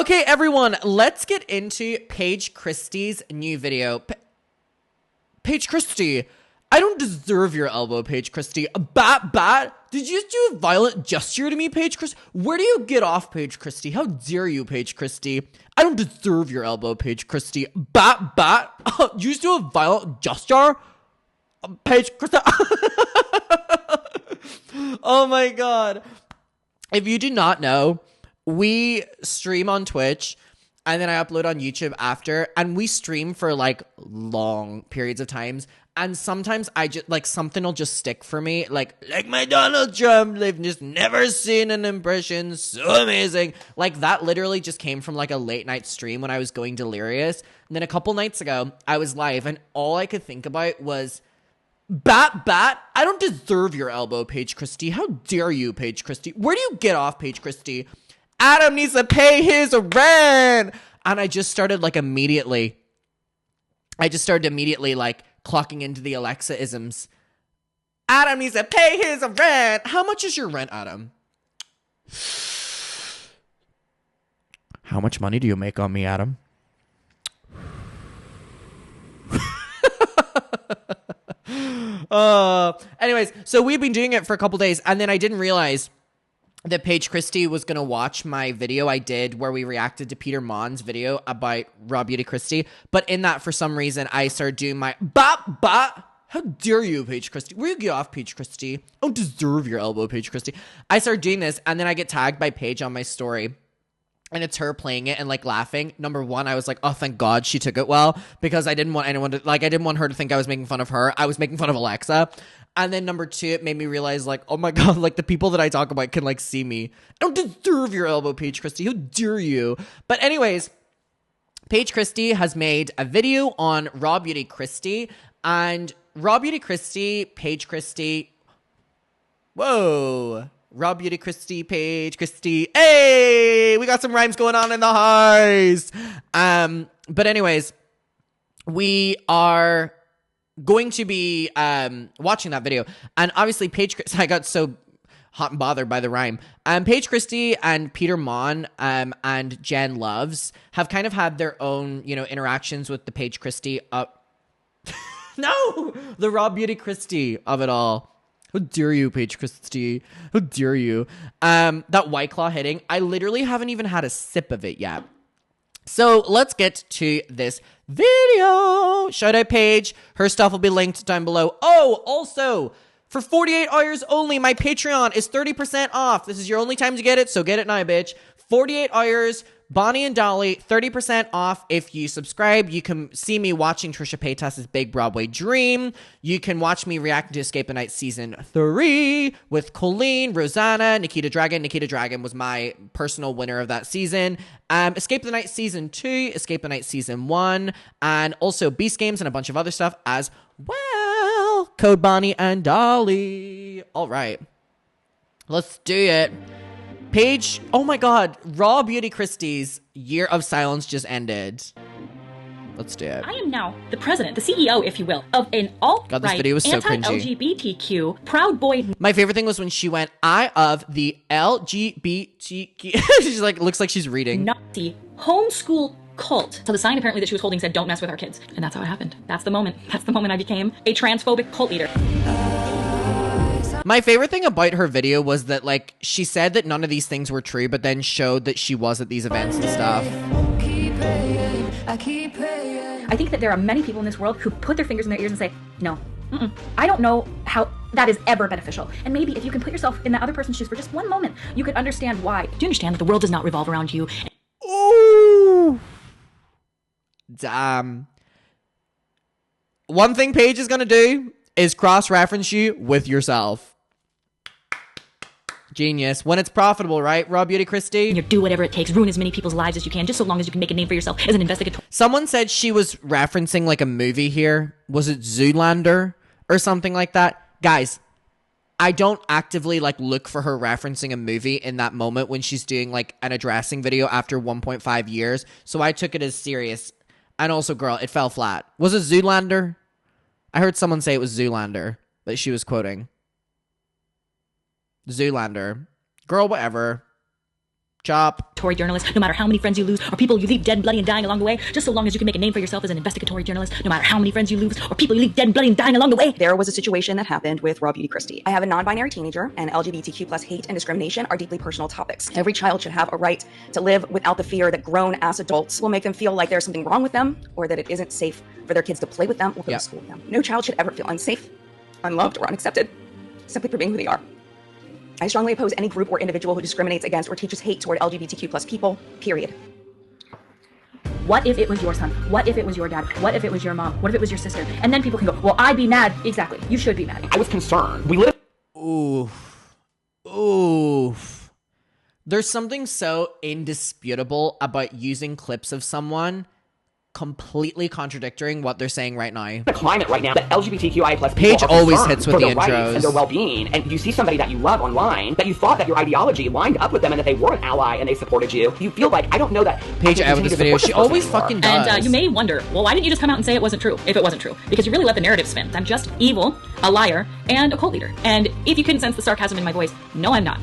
Okay, everyone, let's get into Paige Christie's new video. Paige Christie, I don't deserve your elbow, Paige Christie. Bat. Did you just do a violent gesture to me, Paige Christie? Where do you get off, Paige Christie? How dare you, Paige Christie? I don't deserve your elbow, Paige Christie. Bat. You just do a violent gesture? Paige Christie. Oh my God. If you do not know, we stream on Twitch and then I upload on YouTube after, and we stream for like long periods of times. And sometimes I just like something will just stick for me, like my Donald Trump. They've just never seen an impression so amazing. Like that literally just came from like a late night stream when I was going delirious. And then a couple nights ago, I was live, and all I could think about was bat. I don't deserve your elbow, Paige Christie. How dare you, Paige Christie? Where do you get off, Paige Christie? Adam needs to pay his rent. And I just started immediately like clocking into the Alexa isms. Adam needs to pay his rent. How much is your rent, Adam? How much money do you make on me, Adam? Anyways, so we've been doing it for a couple days, and then I didn't realize that Paige Christie was going to watch my video I did where we reacted to Peter Mon's video about RawBeautyKristi. But in that, for some reason, I started doing my bat. How dare you, Paige Christie? Where you get off, Paige Christie? I don't deserve your elbow, Paige Christie. I started doing this, and then I get tagged by Paige on my story. And it's her playing it and laughing. Number one, I was like, oh, thank God she took it well, because I didn't want anyone to I didn't want her to think I was making fun of her. I was making fun of Alexa. And then number two, it made me realize oh my God, the people that I talk about can see me. I don't deserve your elbow, Paige Christie. How dare you? But anyways, Paige Christie has made a video on RawBeautyKristi, and RawBeautyKristi, Paige Christie. Whoa. RawBeautyKristi, Paige Christie. Hey, we got some rhymes going on in the house. But anyways, we are going to be watching that video, and obviously Paige Christie, I got so hot and bothered by the rhyme. Paige Christie and Peter Mon and Jen Loves have kind of had their own interactions with the Paige Christie no, the RawBeautyKristi of it all. How dare you, Paige Christie? How dare you? That White Claw hitting, I literally haven't even had a sip of it yet. So let's get to this video. Shout out Paige. Her stuff will be linked down below. Oh, also, for 48 hours only, my Patreon is 30% off. This is your only time to get it, so get it now, bitch. 48 hours, Bonnie and Dolly, 30% off. If you subscribe, you can see me watching Trisha Paytas's Big Broadway Dream. You can watch me reacting to Escape the Night Season 3 with Colleen, Rosanna, Nikita Dragon. Nikita Dragon was my personal winner of that season. Escape the Night Season 2, Escape the Night Season 1, and also Beast Games and a bunch of other stuff as well. Code Bonnie and Dolly. All right. Let's do it. Paige, oh my God, RawBeautyKristi's year of silence just ended. Let's do it. I am now the president, the CEO, if you will, of an alt-right, anti-LGBTQ, Proud Boy. My favorite thing was when she went, I of the LGBTQ. She's looks like she's reading. Nazi homeschool cult. So the sign apparently that she was holding said, don't mess with our kids. And that's how it happened. That's the moment. That's the moment I became a transphobic cult leader. My favorite thing about her video was that, she said that none of these things were true, but then showed that she was at these events and stuff. I think that there are many people in this world who put their fingers in their ears and say, no, I don't know how that is ever beneficial. And maybe if you can put yourself in the other person's shoes for just one moment, you could understand why. Do you understand that the world does not revolve around you? Ooh. Damn. One thing Paige is going to do is cross-reference you with yourself. Genius. When it's profitable, right, RawBeautyKristi? You do whatever it takes, ruin as many people's lives as you can, just so long as you can make a name for yourself as an investigator. Someone said she was referencing a movie here. Was it Zoolander or something like that? Guys, I don't actively look for her referencing a movie in that moment when she's doing an addressing video after 1.5 years. So I took it as serious. And also, girl, it fell flat. Was it Zoolander? I heard someone say it was Zoolander that she was quoting. Zoolander. Girl, whatever. Chop. Journalist, no matter how many friends you lose or people you leave dead, bloody, and dying along the way, just so long as you can make a name for yourself as an investigatory journalist, no matter how many friends you lose or people you leave dead, bloody, and dying along the way. There was a situation that happened with RawBeautyKristi. I have a non-binary teenager, and LGBTQ plus hate and discrimination are deeply personal topics. Every child should have a right to live without the fear that grown-ass adults will make them feel like there's something wrong with them or that it isn't safe for their kids to play with them or go to school with them. No child should ever feel unsafe, unloved, or unaccepted simply for being who they are. I strongly oppose any group or individual who discriminates against or teaches hate toward LGBTQ plus people, period. What if it was your son? What if it was your dad? What if it was your mom? What if it was your sister? And then people can go, well, I'd be mad. Exactly. You should be mad. I was concerned. We live. Oof. There's something so indisputable about using clips of someone completely contradicting what they're saying right now. The climate right now that LGBTQI plus people Paige are always hits with for the their rights intros and their well-being, and you see somebody that you love online, that you thought that your ideology lined up with them and that they were an ally and they supported you. You feel like, I don't know that Paige out with this video. She always fucking does. And you may wonder, well, why didn't you just come out and say it wasn't true if it wasn't true? Because you really let the narrative spin. I'm just evil, a liar, and a cult leader. And if you couldn't sense the sarcasm in my voice, no, I'm not.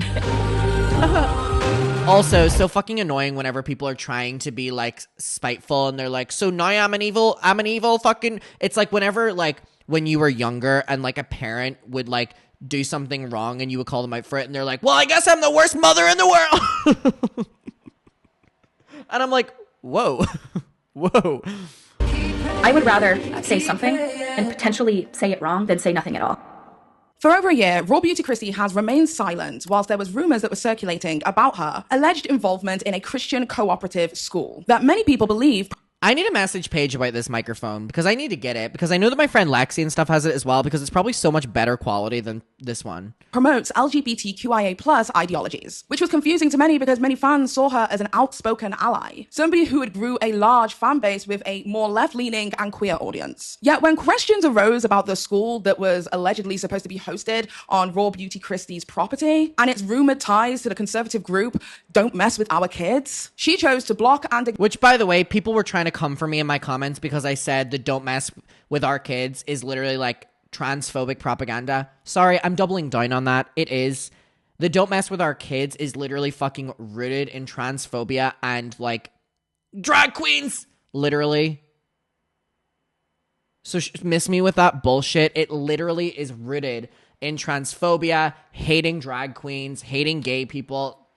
Also, so fucking annoying whenever people are trying to be like spiteful and they're like, so now I'm an evil fucking. It's like whenever, like, when you were younger and like a parent would like do something wrong and you would call them out for it and they're like, well, I guess I'm the worst mother in the world. And I'm like, whoa, whoa. I would rather say something and potentially say it wrong than say nothing at all. For over a year, RawBeautyKristi has remained silent whilst there was rumors that were circulating about her alleged involvement in a Christian cooperative school that many people believe. I need to message Paige about this microphone because I need to get it, because I know that my friend Lexi and stuff has it as well, because it's probably so much better quality than this one. Promotes LGBTQIA plus ideologies, which was confusing to many because many fans saw her as an outspoken ally, somebody who had grew a large fan base with a more left-leaning and queer audience. Yet when questions arose about the school that was allegedly supposed to be hosted on RawBeautyKristi's property and its rumored ties to the conservative group Don't Mess With Our Kids, she chose to block and... Which, by the way, people were trying to come for me in my comments because I said the Don't Mess With Our Kids is literally like transphobic propaganda. Sorry, I'm doubling down on that. It is. The Don't Mess With Our Kids is literally fucking rooted in transphobia and like drag queens, literally. So miss me with that bullshit. It literally is rooted in transphobia, hating drag queens, hating gay people.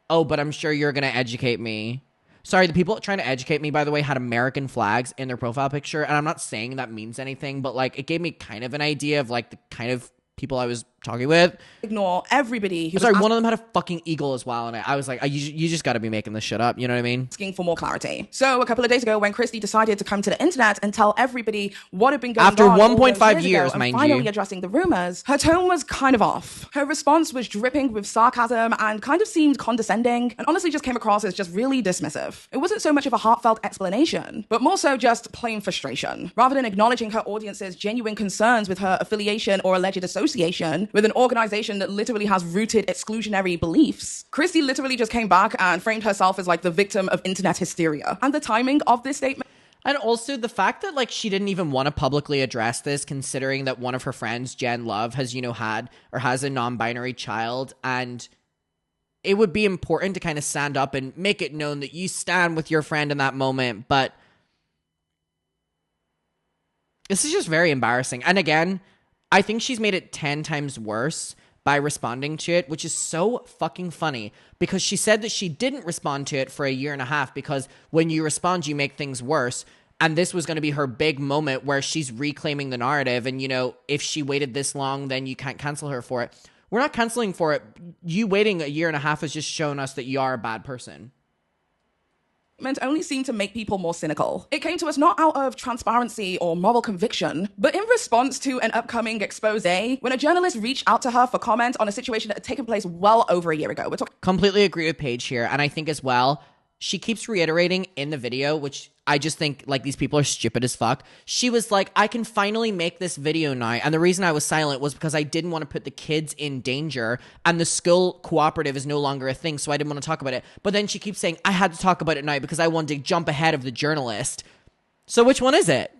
Oh, but I'm sure you're gonna educate me. Sorry, the people trying to educate me, by the way, had American flags in their profile picture. And I'm not saying that means anything, but like it gave me kind of an idea of like the kind of people I was talking with. Ignore everybody. Sorry, one of them had a fucking eagle as well. And I was like, you just got to be making this shit up. You know what I mean? Asking for more clarity. So a couple of days ago, when Christie decided to come to the internet and tell everybody what had been going after on 1.5 years, and mind finally you, addressing the rumors, her tone was kind of off. Her response was dripping with sarcasm and kind of seemed condescending, and honestly just came across as just really dismissive. It wasn't so much of a heartfelt explanation, but more so just plain frustration. Rather than acknowledging her audience's genuine concerns with her affiliation or alleged association with an organization that literally has rooted exclusionary beliefs, Christie literally just came back and framed herself as like the victim of internet hysteria. And the timing of this statement... And also the fact that like she didn't even want to publicly address this, considering that one of her friends, Jen Love, has, you know, had or has a non-binary child, and it would be important to kind of stand up and make it known that you stand with your friend in that moment. But this is just very embarrassing. And again, I think she's made it 10 times worse by responding to it, which is so fucking funny, because she said that she didn't respond to it for a year and a half because when you respond, you make things worse. And this was going to be her big moment where she's reclaiming the narrative. And, you know, if she waited this long, then you can't cancel her for it. We're not canceling for it. You waiting a year and a half has just shown us that you are a bad person. Only seemed to make people more cynical. It came to us not out of transparency or moral conviction, but in response to an upcoming expose when a journalist reached out to her for comment on a situation that had taken place well over a year ago. Completely agree with Paige here. And I think as well, she keeps reiterating in the video, which I just think like these people are stupid as fuck. She was like, I can finally make this video now. And the reason I was silent was because I didn't want to put the kids in danger, and the school cooperative is no longer a thing. So I didn't want to talk about it. But then she keeps saying I had to talk about it now because I wanted to jump ahead of the journalist. So which one is it?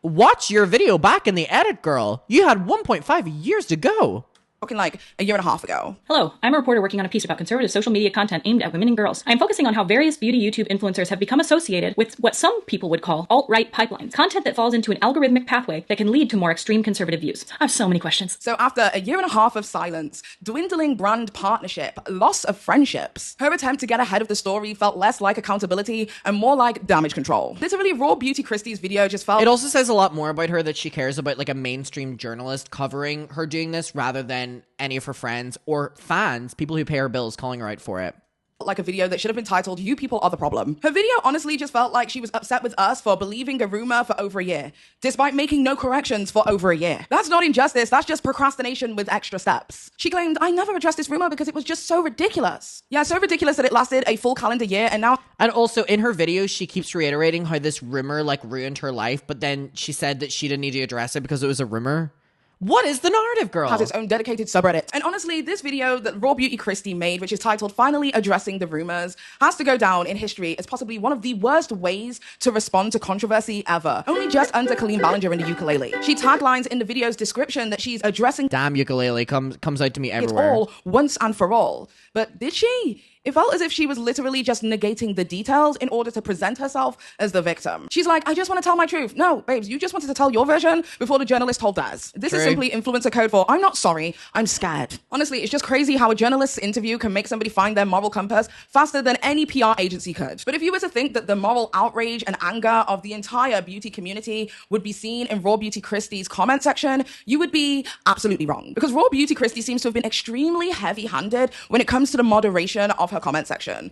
Watch your video back in the edit, girl. You had 1.5 years to go. like a year and a half ago. Hello, I'm a reporter working on a piece about conservative social media content aimed at women and girls. I'm focusing on how various beauty YouTube influencers have become associated with what some people would call alt-right pipelines, content that falls into an algorithmic pathway that can lead to more extreme conservative views. I have so many questions. So after a year and a half of silence, dwindling brand partnership, loss of friendships, her attempt to get ahead of the story felt less like accountability and more like damage control. Literally, RawBeautyKristi's video just felt... It also says a lot more about her that she cares about like a mainstream journalist covering her doing this rather than any of her friends or fans, people who pay her bills, calling her out for it. Like a video that should have been titled, "You People Are the Problem." Her video honestly just felt like she was upset with us for believing a rumor for over a year, despite making no corrections for over a year. That's not injustice, that's just procrastination with extra steps. She claimed, "I never addressed this rumor because it was just so ridiculous." Yeah, so ridiculous that it lasted a full calendar year, and now... And also, in her videos, she keeps reiterating how this rumor, like, ruined her life, but then she said that she didn't need to address it because it was a rumor. What is the narrative, girl? Has its own dedicated subreddit. And honestly, this video that RawBeautyKristi made, which is titled "Finally Addressing the Rumors," has to go down in history as possibly one of the worst ways to respond to controversy ever. Only just under Colleen Ballinger and the ukulele. She taglines in the video's description that she's addressing... Damn ukulele comes out to me it everywhere. all once and for all. But did she? It felt as if she was literally just negating the details in order to present herself as the victim. She's like, "I just want to tell my truth." No, babes, you just wanted to tell your version before the journalist told theirs. This is simply influencer code for "I'm not sorry, I'm scared." Honestly, it's just crazy how a journalist's interview can make somebody find their moral compass faster than any PR agency could. But if you were to think that the moral outrage and anger of the entire beauty community would be seen in RawBeautyKristi's comment section, you would be absolutely wrong. Because RawBeautyKristi seems to have been extremely heavy-handed when it comes to the moderation of her comment section.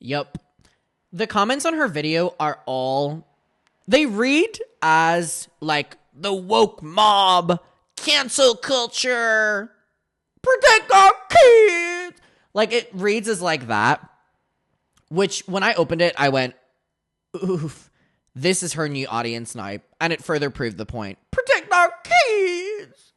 Yep. The comments on her video are all... They read as, like, the woke mob, cancel culture, protect our kids. Like, it reads as like that. Which, when I opened it, I went, oof, this is her new audience now. And it further proved the point. Protect our kids.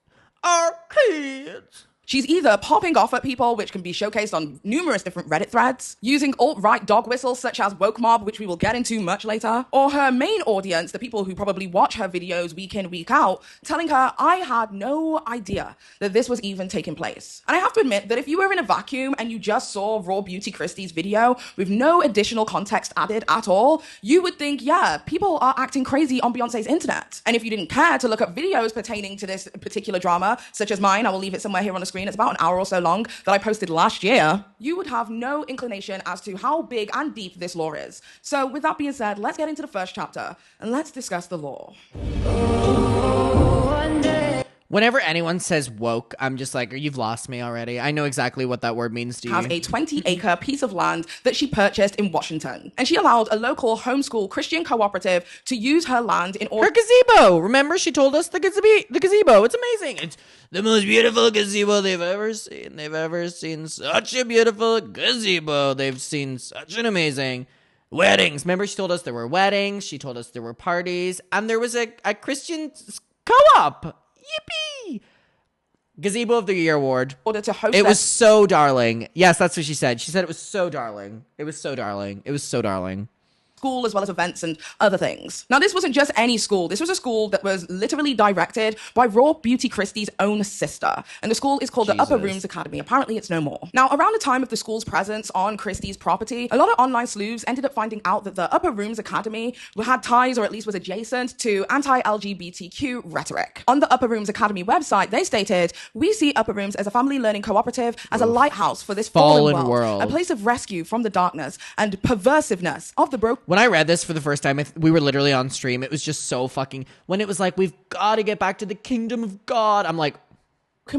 Our kids. She's either popping off at people, which can be showcased on numerous different Reddit threads, using alt-right dog whistles such as woke mob, which we will get into much later, or her main audience, the people who probably watch her videos week in, week out, telling her, "I had no idea that this was even taking place." And I have to admit that if you were in a vacuum and you just saw RawBeautyKristi's video with no additional context added at all, you would think, yeah, people are acting crazy on Beyonce's internet. And if you didn't care to look up videos pertaining to this particular drama, such as mine, I will leave it somewhere here on the screen, it's about an hour or so long, that I posted last year, you would have no inclination as to how big and deep this law is. So with that being said, let's get into the first chapter and let's discuss the law. Whenever anyone says woke, I'm just like, you've lost me already. I know exactly what that word means to you. Has a 20-acre piece of land that she purchased in Washington. And she allowed a local homeschool Christian cooperative to use her land in order... Her gazebo! Remember, she told us the gazebo. It's amazing. It's the most beautiful gazebo they've ever seen. They've ever seen such a beautiful gazebo. They've seen such an amazing... Weddings. Remember, she told us there were weddings. She told us there were parties. And there was a Christian co-op. Yippee! Gazebo of the Year award. Order to host it was so darling. Yes, that's what she said. She said it was so darling. It was so darling. It was so darling. School as well as events and other things. Now, this wasn't just any school. This was a school that was literally directed by RawBeautyKristi's own sister. And the school is called the Upper Rooms Academy. Apparently, it's no more. Now, around the time of the school's presence on Christie's property, a lot of online sleuths ended up finding out that the Upper Rooms Academy had ties, or at least was adjacent, to anti-LGBTQ rhetoric. On the Upper Rooms Academy website, they stated, "We see Upper Rooms as a family learning cooperative, as a lighthouse for this fallen world, a place of rescue from the darkness and perversiveness of the broken..." When I read this for the first time, we were literally on stream. It was just so fucking... When it was like, we've got to get back to the kingdom of God, I'm like...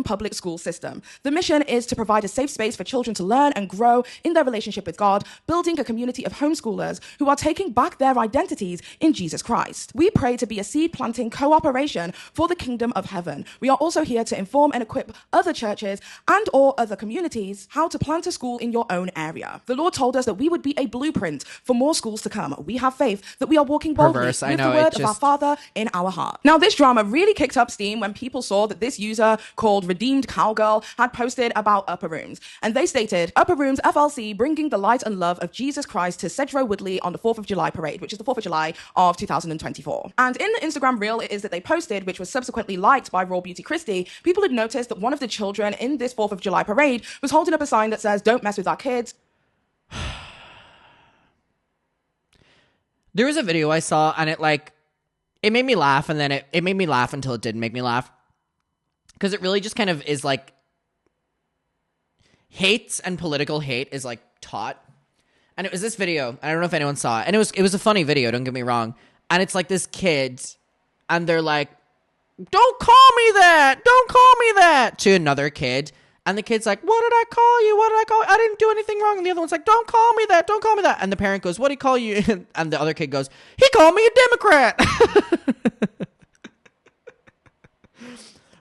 Public school system. The mission is to provide a safe space for children to learn and grow in their relationship with God, building a community of homeschoolers who are taking back their identities in Jesus Christ. We pray to be a seed planting cooperation for the kingdom of heaven. We are also here to inform and equip other churches and or other communities how to plant a school in your own area. The Lord told us that we would be a blueprint for more schools to come. We have faith that we are walking boldly with the word of our Father in our heart. Now, this drama really kicked up steam when people saw that this user called called Redeemed Cowgirl had posted about Upper Rooms. And they stated, Upper Rooms FLC bringing the light and love of Jesus Christ to Cedro Woodley on the 4th of July parade, which is the 4th of July of 2024. And in the Instagram reel it is that they posted, which was subsequently liked by RawBeautyKristi, people had noticed that one of the children in this 4th of July parade was holding up a sign that says, "Don't mess with our kids." There was a video I saw and it made me laugh, and then it made me laugh until it didn't make me laugh. Because it really just kind of is like hate and political hate is like taught. And it was this video. I don't know if anyone saw it. And it was a funny video, don't get me wrong. And it's like this kid and they're like, "Don't call me that. Don't call me that," to another kid. And the kid's like, "What did I call you? What did I call you? I didn't do anything wrong." And the other one's like, "Don't call me that. Don't call me that." And the parent goes, "What did he call you?" And the other kid goes, "He called me a Democrat."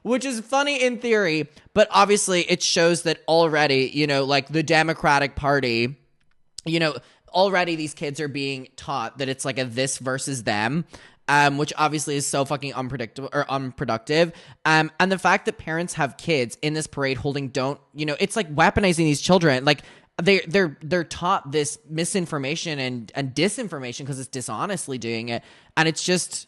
Which is funny in theory, but obviously it shows that already, like the Democratic Party, already these kids are being taught that it's like a this versus them. Which obviously is so fucking unproductive. And the fact that parents have kids in this parade holding it's like weaponizing these children. Like they're taught this misinformation and disinformation because it's dishonestly doing it. And it's just,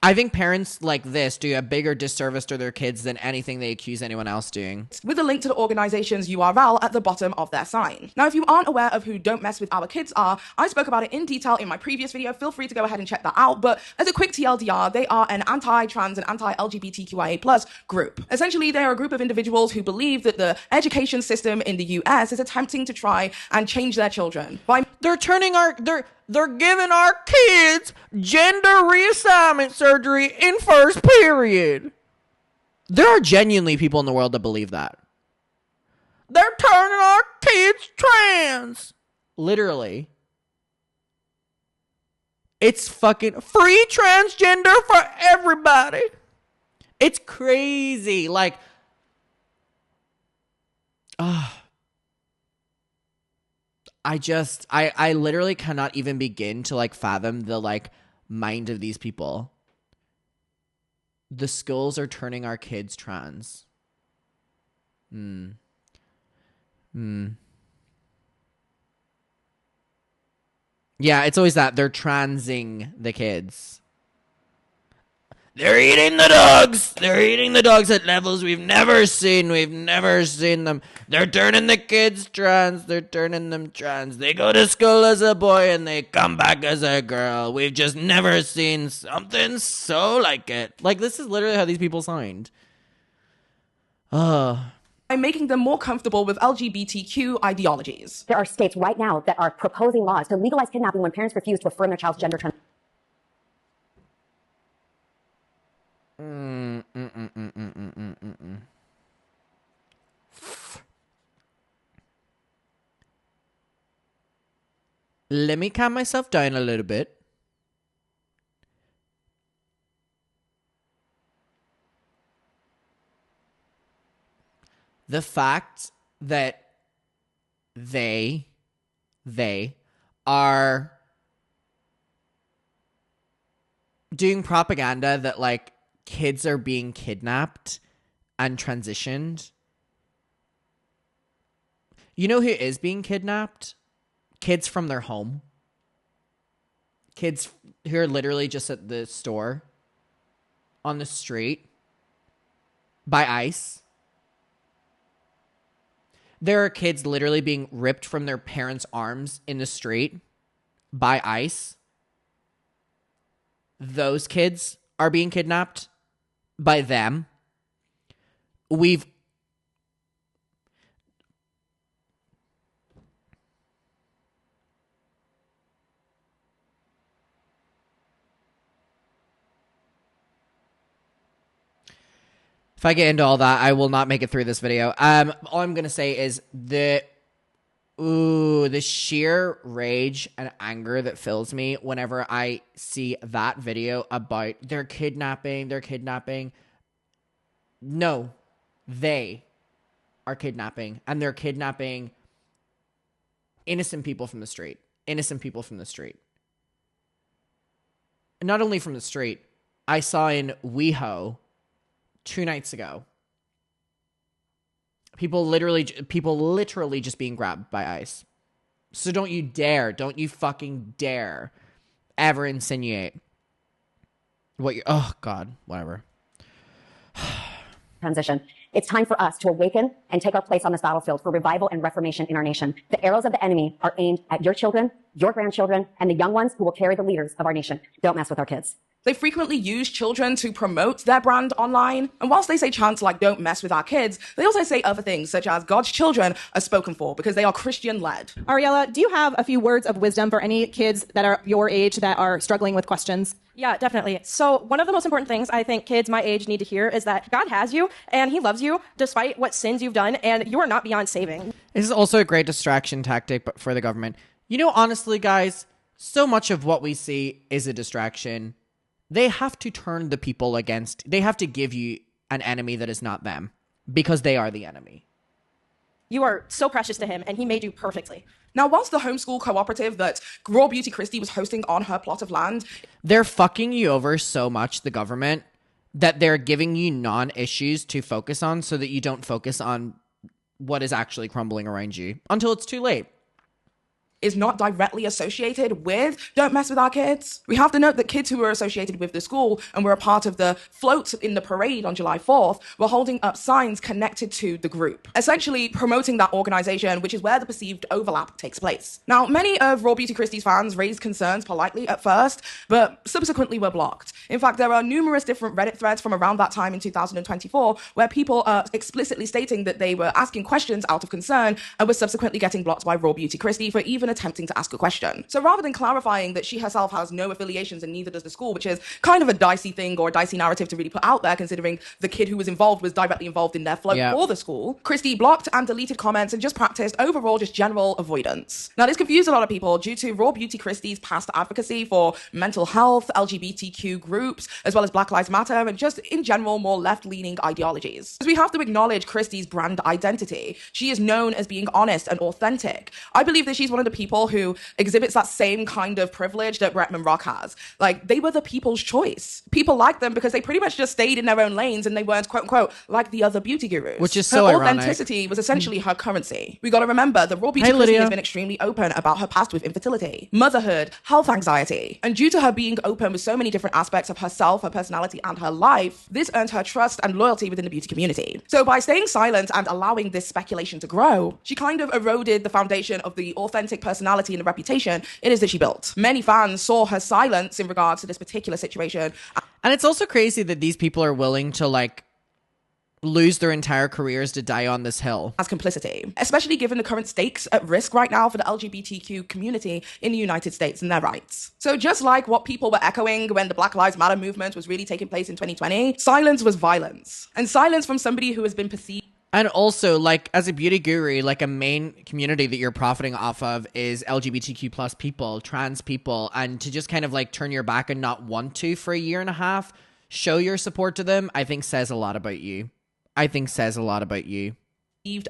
I think parents like this do a bigger disservice to their kids than anything they accuse anyone else doing. With a link to the organization's URL at the bottom of their sign. Now, if you aren't aware of who Don't Mess With Our Kids are, I spoke about it in detail in my previous video. Feel free to go ahead and check that out. But as a quick TLDR, they are an anti-trans and anti-LGBTQIA+ group. Essentially, they are a group of individuals who believe that the education system in the US is attempting to try and change their children by They're giving our kids gender reassignment surgery in first period. There are genuinely people in the world that believe that. They're turning our kids trans. Literally. It's fucking free transgender for everybody. It's crazy. Like, I literally cannot even begin to fathom the mind of these people. The schools are turning our kids trans. Yeah, it's always that. They're transing the kids. They're eating the dogs. They're eating the dogs at levels we've never seen. We've never seen them. They're turning the kids trans. They're turning them trans. They go to school as a boy and they come back as a girl. We've just never seen something so like it. This is literally how these people signed. by making them more comfortable with LGBTQ ideologies. There are states right now that are proposing laws to legalize kidnapping when parents refuse to affirm their child's gender transition. Let me calm myself down a little bit. The fact that they are doing propaganda that kids are being kidnapped and transitioned. You know who is being kidnapped? Kids from their home. Kids who are literally just at the store, on the street, by ICE. There are kids literally being ripped from their parents' arms in the street by ICE. Those kids are being kidnapped by them. If I get into all that, I will not make it through this video. All I'm going to say is the sheer rage and anger that fills me whenever I see that video about they're kidnapping. No, they are kidnapping, and they're kidnapping innocent people from the street. And not only from the street, I saw in WeHo 2 nights ago. People literally just being grabbed by ICE. So don't you fucking dare ever insinuate what you, oh God, whatever. Transition. It's time for us to awaken and take our place on this battlefield for revival and reformation in our nation. The arrows of the enemy are aimed at your children, your grandchildren, and the young ones who will carry the leaders of our nation. Don't mess with our kids. They frequently use children to promote their brand online. And whilst they say chants like "don't mess with our kids," they also say other things such as God's children are spoken for because they are Christian-led. Ariella, do you have a few words of wisdom for any kids that are your age that are struggling with questions? Yeah, definitely. So one of the most important things I think kids my age need to hear is that God has you and he loves you despite what sins you've done, and you are not beyond saving. This is also a great distraction tactic but for the government. You know, honestly, guys, so much of what we see is a distraction. They have to turn the people against, they have to give you an enemy that is not them because they are the enemy. You are so precious to him and he made you perfectly. Now, whilst the homeschool cooperative that RawBeautyKristi was hosting on her plot of land, they're fucking you over so much, the government, that they're giving you non-issues to focus on so that you don't focus on what is actually crumbling around you until it's too late. Is not directly associated with "don't mess with our kids." We have to note that kids who were associated with the school and were a part of the float in the parade on July 4th were holding up signs connected to the group, essentially promoting that organization, which is where the perceived overlap takes place. Now, many of RawBeautyKristi's fans raised concerns politely at first, but subsequently were blocked. In fact, there are numerous different Reddit threads from around that time in 2024 where people are explicitly stating that they were asking questions out of concern and were subsequently getting blocked by RawBeautyKristi for even attempting to ask a question. So rather than clarifying that she herself has no affiliations and neither does the school, which is kind of a dicey thing or a dicey narrative to really put out there considering the kid who was involved was directly involved in their float for the school, Christie blocked and deleted comments and just practiced overall just general avoidance. Now this confused a lot of people due to RawBeautyKristi's past advocacy for mental health, LGBTQ groups, as well as Black Lives Matter and just in general more left-leaning ideologies. Because we have to acknowledge Christie's brand identity. She is known as being honest and authentic. I believe that she's one of the people who exhibits that same kind of privilege that Bretman Rock has. Like, they were the people's choice. People liked them because they pretty much just stayed in their own lanes and they weren't, quote unquote, like the other beauty gurus. Which is so her ironic. authenticity was essentially her currency. We gotta remember that RawBeautyKristi has been extremely open about her past with infertility, motherhood, health anxiety. And due to her being open with so many different aspects of herself, her personality, and her life, this earned her trust and loyalty within the beauty community. So by staying silent and allowing this speculation to grow, she kind of eroded the foundation of the authentic personality and the reputation it is that she built. Many fans saw her silence in regards to this particular situation. And it's also crazy that these people are willing to like lose their entire careers to die on this hill as complicity, especially given the current stakes at risk right now for the LGBTQ community in the United States and their rights. So just like what people were echoing when the Black Lives Matter movement was really taking place in 2020, silence was violence. And silence from somebody who has been perceived. And also, like, as a beauty guru, like, a main community that you're profiting off of is LGBTQ plus people, trans people, and to just kind of, like, turn your back and not want to for a year and a half, show your support to them, I think says a lot about you.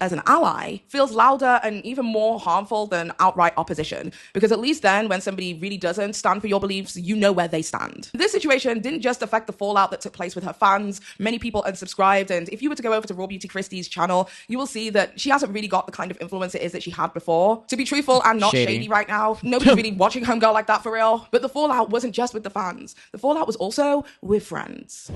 As an ally feels louder and even more harmful than outright opposition, because at least then when somebody really doesn't stand for your beliefs, you know where they stand. This situation didn't just affect the fallout that took place with her fans. Many people unsubscribed, and if you were to go over to RawBeautyKristi's channel, you will see that she hasn't really got the kind of influence it is that she had before. To be truthful, I'm not shady right now. Nobody's really watching Homegirl like that for real. But the fallout wasn't just with the fans. The fallout was also with friends.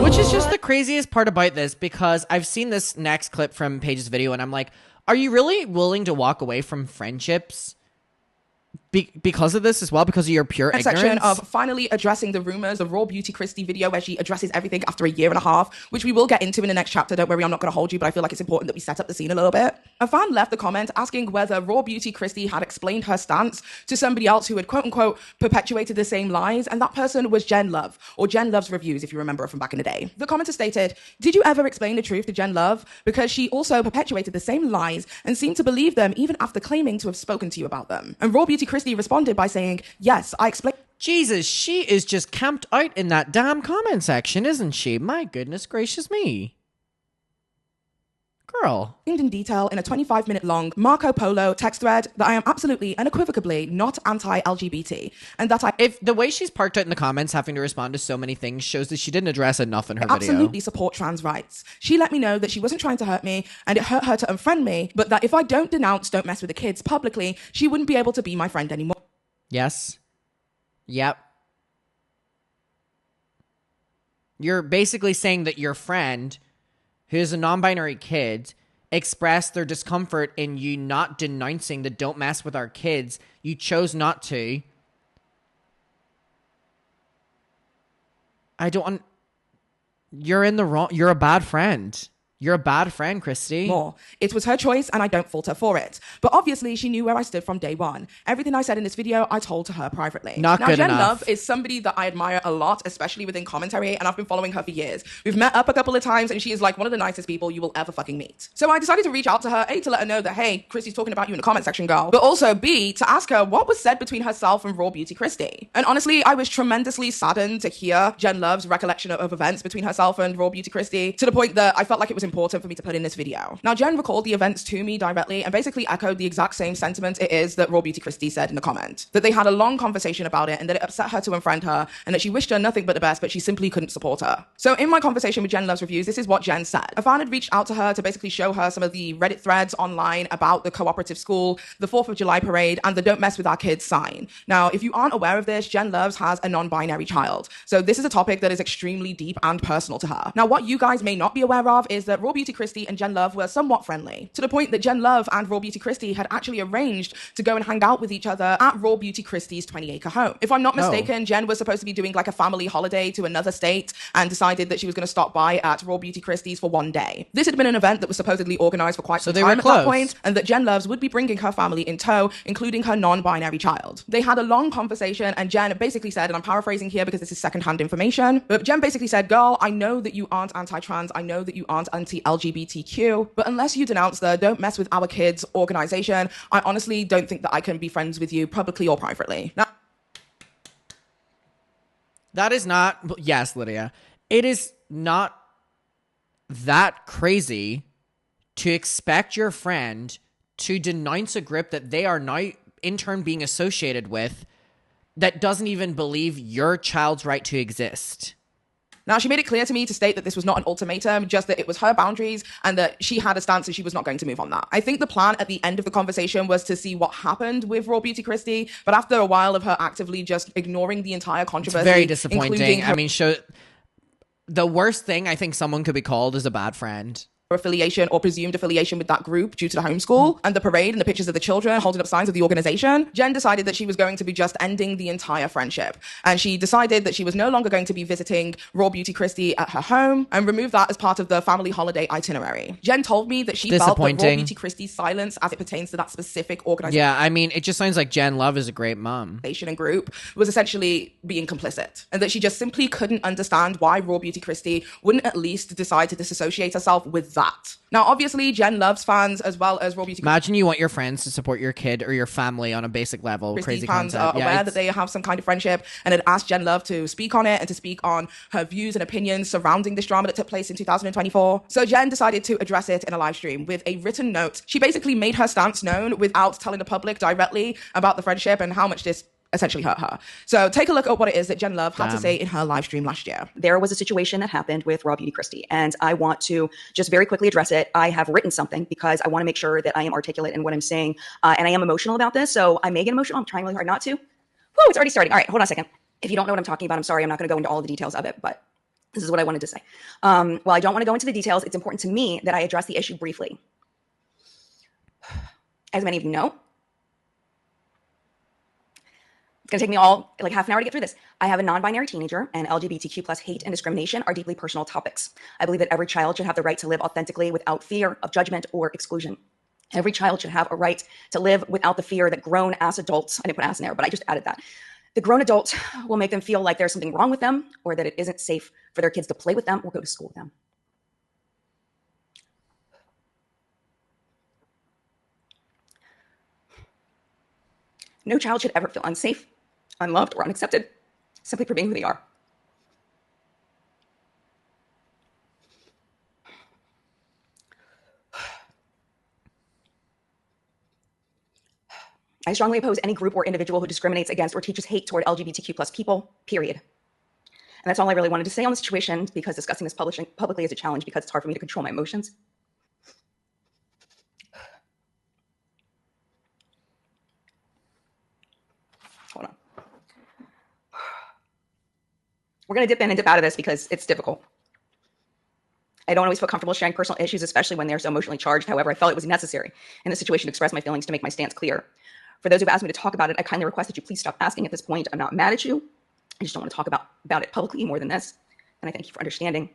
Which is just the craziest part about this, because I've seen this next clip from Paige's video and I'm like, are you really willing to walk away from friendships because of this as well, because of your pure ignorance? Section of finally addressing the rumors, the RawBeautyKristi video where she addresses everything after a year and a half, which we will get into in the next chapter. Don't worry, I'm not going to hold you, but I feel like it's important that we set up the scene a little bit. A fan left the comment asking whether RawBeautyKristi had explained her stance to somebody else who had quote unquote perpetuated the same lies, and that person was Jen Love, or Jen Love's Reviews if you remember her from back in the day. The commenter stated, "Did you ever explain the truth to Jen Love? Because she also perpetuated the same lies and seemed to believe them even after claiming to have spoken to you about them." And RawBeautyKristi responded by saying, "Yes, I explained." Jesus, she is just camped out in that damn comment section, isn't she? My goodness gracious me. Girl. In detail in a 25-minute long Marco Polo text thread that I am absolutely unequivocally not anti-LGBT, and that I If the way she's parked out in the comments having to respond to so many things shows that she didn't address enough in her video. absolutely support trans rights. She let me know that she wasn't trying to hurt me and it hurt her to unfriend me, but that if I don't denounce Don't Mess with the Kids publicly, she wouldn't be able to be my friend anymore. Yes. Yep. You're basically saying that your friend, who's a non-binary kid, expressed their discomfort in you not denouncing the Don't Mess with Our Kids. You chose not to. You're in the wrong. You're a bad friend. You're a bad friend, Christie. More. It was her choice and I don't fault her for it. But obviously she knew where I stood from day one. Everything I said in this video, I told to her privately. Not now, good Jen enough. Love is somebody that I admire a lot, especially within commentary, and I've been following her for years. We've met up a couple of times and she is like one of the nicest people you will ever fucking meet. So I decided to reach out to her, A, to let her know that, hey, Christie's talking about you in the comment section, girl. But also, B, to ask her what was said between herself and RawBeautyKristi. And honestly, I was tremendously saddened to hear Jen Love's recollection of events between herself and RawBeautyKristi, to the point that I felt like it was important for me to put in this video. Now, Jen recalled the events to me directly and basically echoed the exact same sentiment it is that RawBeautyKristi said in the comment. That they had a long conversation about it and that it upset her to unfriend her and that she wished her nothing but the best, but she simply couldn't support her. So in my conversation with Jen Love's Reviews, this is what Jen said. A fan had reached out to her to basically show her some of the Reddit threads online about the cooperative school, the 4th of July parade, and the Don't Mess with Our Kids sign. Now, if you aren't aware of this, Jen Loves has a non-binary child. So this is a topic that is extremely deep and personal to her. Now, what you guys may not be aware of is that RawBeautyKristi and Jen Love were somewhat friendly, to the point that Jen Love and RawBeautyKristi had actually arranged to go and hang out with each other at RawBeautyKristi's 20-acre home. If I'm not mistaken, Jen was supposed to be doing like a family holiday to another state and decided that she was going to stop by at RawBeautyKristi's for one day. This had been an event that was supposedly organized for quite some time at that point, and that Jen Loves would be bringing her family in tow, including her non-binary child. They had a long conversation and Jen basically said, and I'm paraphrasing here because this is secondhand information, but Jen basically said, girl, I know that you aren't anti-trans, I know that you aren't anti-LGBTQ, but unless you denounce the Don't Mess with Our Kids organization, I honestly don't think that I can be friends with you publicly or privately. Now, that is not, yes, Lydia, it is not that crazy to expect your friend to denounce a group that they are now in turn being associated with that doesn't even believe your child's right to exist. Now, she made it clear to me to state that this was not an ultimatum, just that it was her boundaries and that she had a stance and she was not going to move on that. I think the plan at the end of the conversation was to see what happened with RawBeautyKristi, but after a while of her actively just ignoring the entire controversy, it's very disappointing. I mean, the worst thing I think someone could be called is a bad friend. Affiliation or presumed affiliation with that group due to the homeschool and the parade and the pictures of the children holding up signs of the organization, Jen decided that she was going to be just ending the entire friendship. And she decided that she was no longer going to be visiting RawBeautyKristi at her home and removed that as part of the family holiday itinerary. Jen told me that she felt that RawBeautyKristi's silence as it pertains to that specific organization. Yeah, I mean, it just sounds like Jen Love is a great mom. And group was essentially being complicit, and that she just simply couldn't understand why RawBeautyKristi wouldn't at least decide to disassociate herself with that. Now, obviously, Jen Loves fans as well as RawBeautyKristi. Imagine you want your friends to support your kid or your family on a basic level. Crazy fans concept. are aware that they have some kind of friendship and had asked Jen Love to speak on it and to speak on her views and opinions surrounding this drama that took place in 2024. So Jen decided to address it in a live stream with a written note. She basically made her stance known without telling the public directly about the friendship and how much this essentially hurt her. So take a look at what it is that Jen Love had to say in her live stream last year. There was a situation that happened with RawBeautyKristi, and I want to just very quickly address it. I have written something because I want to make sure that I am articulate in what I'm saying, and I am emotional about this, so I may get emotional. I'm trying really hard not to. Whoa, it's already starting. All right, hold on a second. If you don't know what I'm talking about, I'm sorry. I'm not going to go into all the details of it, but this is what I wanted to say. While I don't want to go into the details, it's important to me that I address the issue briefly. As many of you know, it's going to take me all like half an hour to get through this. I have a non-binary teenager, and LGBTQ plus hate and discrimination are deeply personal topics. I believe that every child should have the right to live authentically without fear of judgment or exclusion. Every child should have a right to live without the fear that grown-ass adults, I didn't put ass in there, but I just added that. The grown adults will make them feel like there's something wrong with them or that it isn't safe for their kids to play with them or go to school with them. No child should ever feel unsafe, unloved, or unaccepted simply for being who they are. I strongly oppose any group or individual who discriminates against or teaches hate toward LGBTQ plus people, period. And that's all I really wanted to say on the situation, because discussing this publicly is a challenge because it's hard for me to control my emotions. Hold on. We're going to dip in and dip out of this because it's difficult. I don't always feel comfortable sharing personal issues, especially when they're so emotionally charged. However, I felt it was necessary in this situation to express my feelings to make my stance clear. For those who've asked me to talk about it, I kindly request that you please stop asking at this point. I'm not mad at you. I just don't want to talk about it publicly more than this. And I thank you for understanding.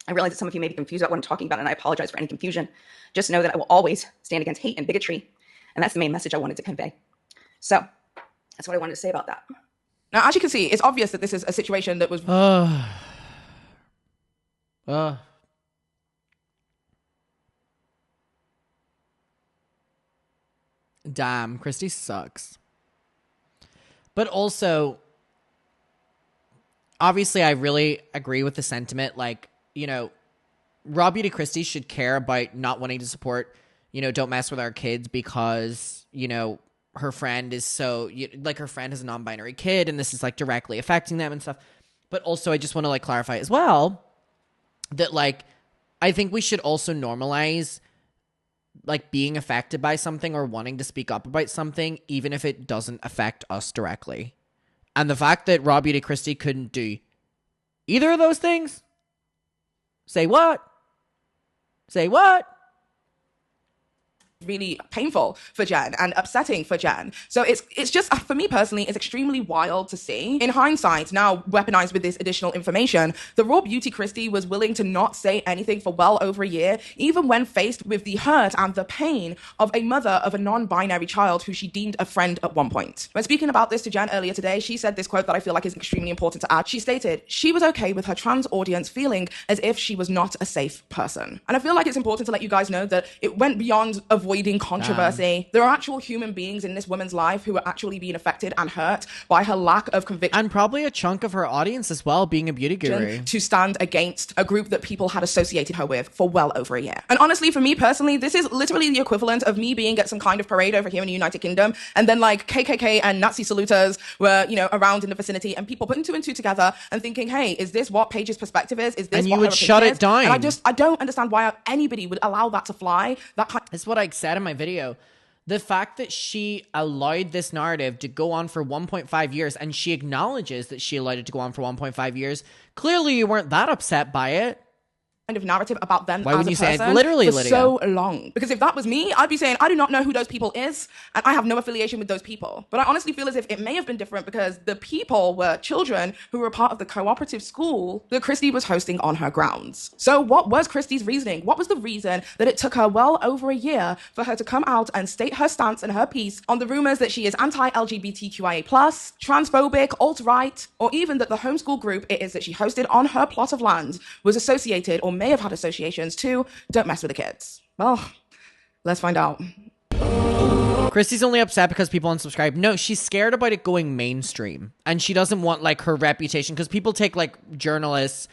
I realize that some of you may be confused about what I'm talking about, and I apologize for any confusion. Just know that I will always stand against hate and bigotry. And that's the main message I wanted to convey. So that's what I wanted to say about that. Now, as you can see, it's obvious that this is a situation that was... Damn, Christie sucks. But also, obviously, I really agree with the sentiment. Like, you know, RawBeautyKristi's should care about not wanting to support, you know, don't mess with our kids because, you know, her friend is so, like, her friend is a non-binary kid and this is, like, directly affecting them and stuff. But also, I just want to, like, clarify as well that, like, I think we should also normalize, like, being affected by something or wanting to speak up about something, even if it doesn't affect us directly. And the fact that RawBeautyKristi couldn't do either of those things, say what? Say what? Really painful for Jen and upsetting for Jen. So it's just, for me personally, it's extremely wild to see. In hindsight, now weaponized with this additional information, the RawBeautyKristi was willing to not say anything for well over a year, even when faced with the hurt and the pain of a mother of a non-binary child who she deemed a friend at one point. When speaking about this to Jen earlier today, she said this quote that I feel like is extremely important to add. She stated, she was okay with her trans audience feeling as if she was not a safe person. And I feel like it's important to let you guys know that it went beyond avoiding controversy. There are actual human beings in this woman's life who are actually being affected and hurt by her lack of conviction. And probably a chunk of her audience as well, being a beauty guru. To stand against a group that people had associated her with for well over a year. And honestly, for me personally, this is literally the equivalent of me being at some kind of parade over here in the United Kingdom, and then like KKK and Nazi saluters were, you know, around in the vicinity, and people putting two and two together and thinking, hey, is this what Paige's perspective is? Is this and what you would shut it down? And I don't understand why anybody would allow that to fly. That's what I said in my video. The fact that she allowed this narrative to go on for 1.5 years, and she acknowledges that she allowed it to go on for 1.5 years, clearly you weren't that upset by it. Kind of narrative about them Why as would a you person say it literally, for Lydia? So long. Because if that was me, I'd be saying, I do not know who those people is, and I have no affiliation with those people. But I honestly feel as if it may have been different because the people were children who were part of the cooperative school that Christie was hosting on her grounds. So what was Christie's reasoning? What was the reason that it took her well over a year for her to come out and state her stance and her piece on the rumors that she is anti-LGBTQIA+, transphobic, alt-right, or even that the homeschool group it is that she hosted on her plot of land was associated or may have had associations to don't mess with the kids? Well, let's find out. Christie's only upset because people unsubscribe. No, she's scared about it going mainstream. And she doesn't want, like, her reputation, because people take, like, journalists'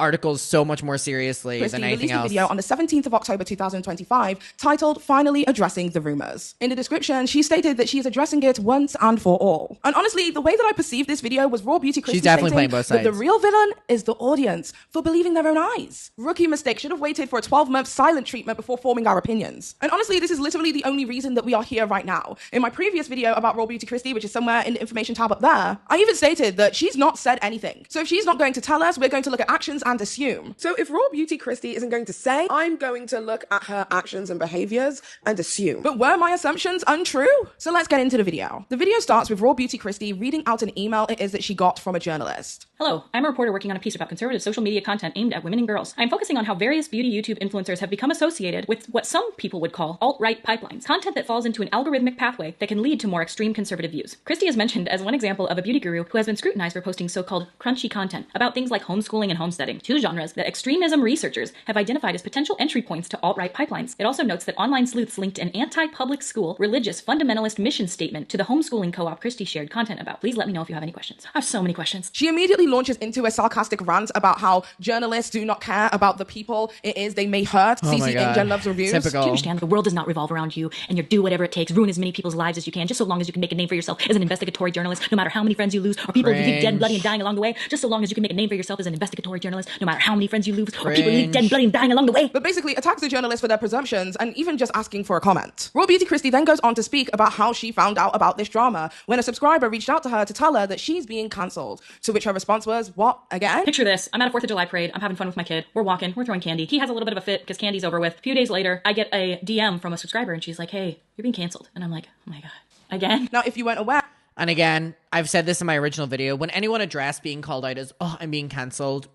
articles so much more seriously Christie than anything else. released a video on the 17th of October 2025 titled Finally Addressing the Rumors. In the description, she stated that she is addressing it once and for all. And honestly, the way that I perceived this video was RawBeautyKristi She's definitely stating playing both sides. that the real villain is the audience for believing their own eyes. Rookie mistake, should have waited for a 12-month silent treatment before forming our opinions. And honestly, this is literally the only reason that we are here right now. In my previous video about RawBeautyKristi, which is somewhere in the information tab up there, I even stated that she's not said anything. So if she's not going to tell us, we're going to look at actions and assume. So if RawBeautyKristi isn't going to say, I'm going to look at her actions and behaviors and assume. But were my assumptions untrue? So let's get into the video. The video starts with RawBeautyKristi reading out an email it is that she got from a journalist. Hello, I'm a reporter working on a piece about conservative social media content aimed at women and girls. I'm focusing on how various beauty YouTube influencers have become associated with what some people would call alt-right pipelines, content that falls into an algorithmic pathway that can lead to more extreme conservative views. Christie is mentioned as one example of a beauty guru who has been scrutinized for posting so-called crunchy content about things like homeschooling and homesteading. shipping, two genres that extremism researchers have identified as potential entry points to alt-right pipelines. It also notes that online sleuths linked an anti-public school, religious, fundamentalist mission statement to the homeschooling co-op Christie shared content about. Please let me know if you have any questions. I have so many questions. She immediately launches into a sarcastic rant about how journalists do not care about the people it is they may hurt. Oh my CC God. Angel loves reviews. Typical. Do you understand that the world does not revolve around you, and you do whatever it takes, ruin as many people's lives as you can, just so long as you can make a name for yourself as an investigatory journalist, no matter how many friends you lose, or people who leave dead and bloody and dying along the way, just so long as you can make a name for yourself as an investigatory journalist, no matter how many friends you lose, or people who leave dead and bloody and dying along the way. But basically attacks the journalists for their presumptions and even just asking for a comment. RawBeautyKristi then goes on to speak about how she found out about this drama when a subscriber reached out to her to tell her that she's being cancelled, to which her response was, what, again? Picture this. I'm at a 4th of July parade. I'm having fun with my kid. We're walking. We're throwing candy. He has a little bit of a fit because candy's over with. A few days later, I get a DM from a subscriber and she's like, hey, you're being canceled. And I'm like, oh my God. Again? Now, if you weren't aware, And again, I've said this in my original video, when anyone addressed being called out as, oh, I'm being cancelled,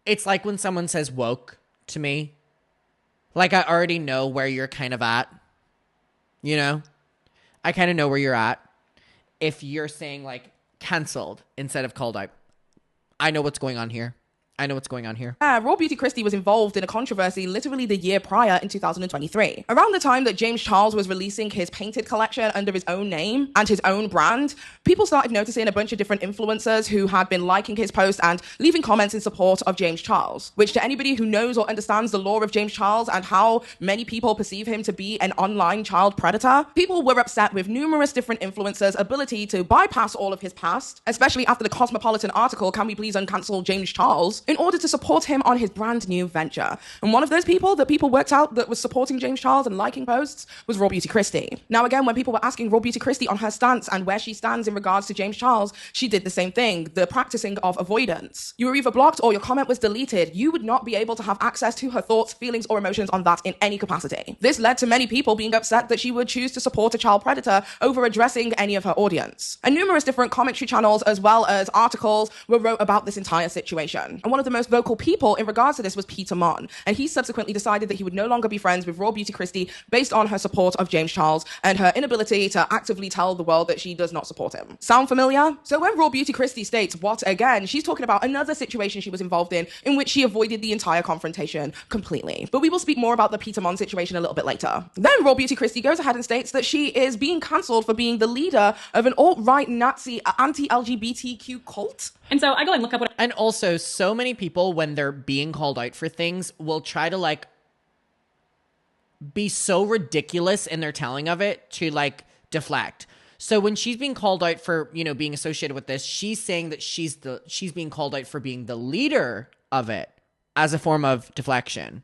it's like when someone says woke to me. Like, I already know where you're kind of at. You know? I kind of know where you're at. If you're saying, like, cancelled instead of called out. I know what's going on here. I know what's going on here. RawBeautyKristi was involved in a controversy literally the year prior in 2023. Around the time that James Charles was releasing his painted collection under his own name and his own brand, people started noticing a bunch of different influencers who had been liking his post and leaving comments in support of James Charles, which to anybody who knows or understands the lore of James Charles and how many people perceive him to be an online child predator, people were upset with numerous different influencers' ability to bypass all of his past, especially after the Cosmopolitan article, Can We Please Uncancel James Charles, in order to support him on his brand new venture. And one of those people that people worked out that was supporting James Charles and liking posts was RawBeautyKristi. Now again, when people were asking RawBeautyKristi on her stance and where she stands in regards to James Charles, she did the same thing, the practicing of avoidance. You were either blocked or your comment was deleted. You would not be able to have access to her thoughts, feelings, or emotions on that in any capacity. This led to many people being upset that she would choose to support a child predator over addressing any of her audience. And numerous different commentary channels as well as articles were wrote about this entire situation. And one of the most vocal people in regards to this was Peter Mon, and he subsequently decided that he would no longer be friends with RawBeautyKristi based on her support of James Charles and her inability to actively tell the world that she does not support him. Sound familiar? So when RawBeautyKristi states what again, she's talking about another situation she was involved in which she avoided the entire confrontation completely. But we will speak more about the Peter Mon situation a little bit later. Then RawBeautyKristi goes ahead and states that she is being cancelled for being the leader of an alt-right Nazi anti-LGBTQ cult. And so I go and look up what. And also, so many people, when they're being called out for things, will try to, like, be so ridiculous in their telling of it to, like, deflect. So when she's being called out for, you know, being associated with this, she's saying that she's being called out for being the leader of it as a form of deflection.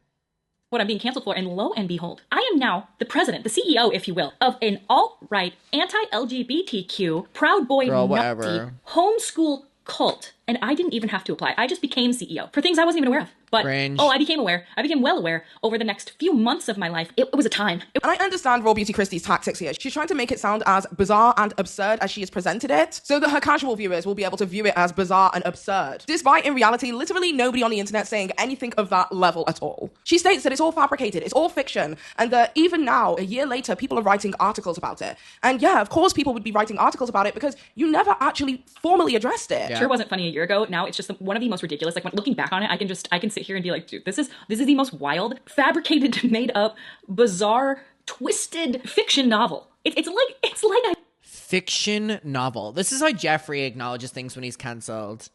What I'm being canceled for, and lo and behold, I am now the president, the CEO, if you will, of an alt-right, anti-LGBTQ, Proud Boy Nazi homeschool cult. And I didn't even have to apply. I just became CEO for things I wasn't even aware of. But, Cringe. I became aware. I became well aware over the next few months of my life. It was a time. And I understand RawBeautyKristi's tactics here. She's trying to make it sound as bizarre and absurd as she has presented it, so that her casual viewers will be able to view it as bizarre and absurd, despite in reality literally nobody on the internet saying anything of that level at all. She states that it's all fabricated, it's all fiction, and that even now, a year later, people are writing articles about it. And yeah, of course people would be writing articles about it because you never actually formally addressed it. Sure wasn't funny a year ago. Now it's just one of the most ridiculous. Like, when looking back on it, I can sit here and be like, dude, this is the most wild, fabricated, made up, bizarre, twisted fiction novel. It's like a Fiction novel. This is how Jeffrey acknowledges things when he's cancelled.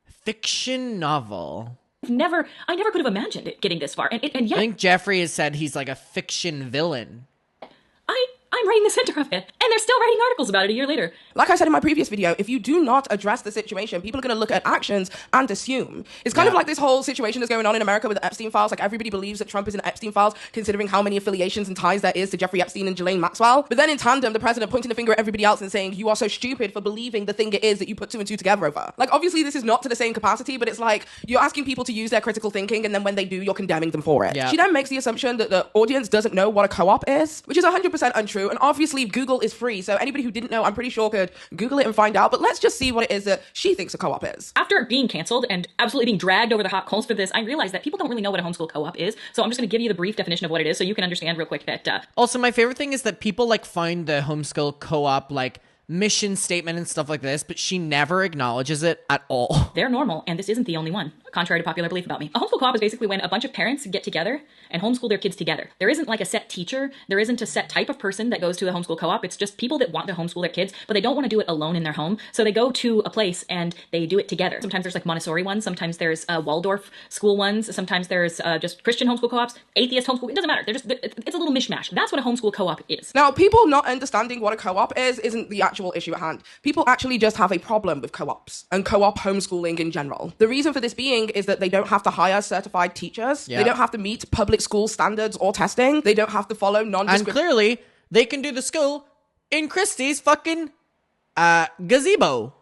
Fiction novel. I never could have imagined it getting this far. And yet, I think Jeffrey has said he's like a fiction villain. I'm right in the center of it, and they're still writing articles about it a year later. Like I said in my previous video, if you do not address the situation, people are going to look at actions and assume. It's kind of like this whole situation that's going on in America with the Epstein files. Like, everybody believes that Trump is in the Epstein files, considering how many affiliations and ties there is to Jeffrey Epstein and Ghislaine Maxwell. But then in tandem, the president pointing the finger at everybody else and saying, you are so stupid for believing the thing it is that you put two and two together over. Like, obviously this is not to the same capacity, but it's like, you're asking people to use their critical thinking, and then when they do, you're condemning them for it. Yeah. She then makes the assumption that the audience doesn't know what a co-op is, which is 100% untrue. And obviously Google is free, so anybody who didn't know, I'm pretty sure could Google it and find out. But let's just see what it is that she thinks a co-op is. After being canceled and absolutely being dragged over the hot coals for this, I realized that people don't really know what a homeschool co-op is. So I'm just going to give you the brief definition of what it is so you can understand real quick that... Also, my favorite thing is that people like find the homeschool co-op like mission statement and stuff like this, but she never acknowledges it at all. They're normal, and this isn't the only one. contrary to popular belief about me. A homeschool co-op is basically when a bunch of parents get together and homeschool their kids together. There isn't like a set teacher. There isn't a set type of person that goes to the homeschool co-op. It's just people that want to homeschool their kids, but they don't want to do it alone in their home. So they go to a place and they do it together. Sometimes there's like Montessori ones. Sometimes there's Waldorf school ones. Sometimes there's just Christian homeschool co-ops, atheist homeschool. It doesn't matter. It's a little mishmash. That's what a homeschool co-op is. Now, people not understanding what a co-op is isn't the actual issue at hand. People actually just have a problem with co-ops and co-op homeschooling in general. The reason for this being is that they don't have to hire certified teachers. They don't have to meet public school standards or testing. They don't have to follow And clearly, they can do the school in Christie's fucking gazebo.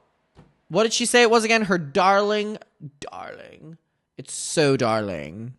What did she say it was again? Her darling. It's so darling.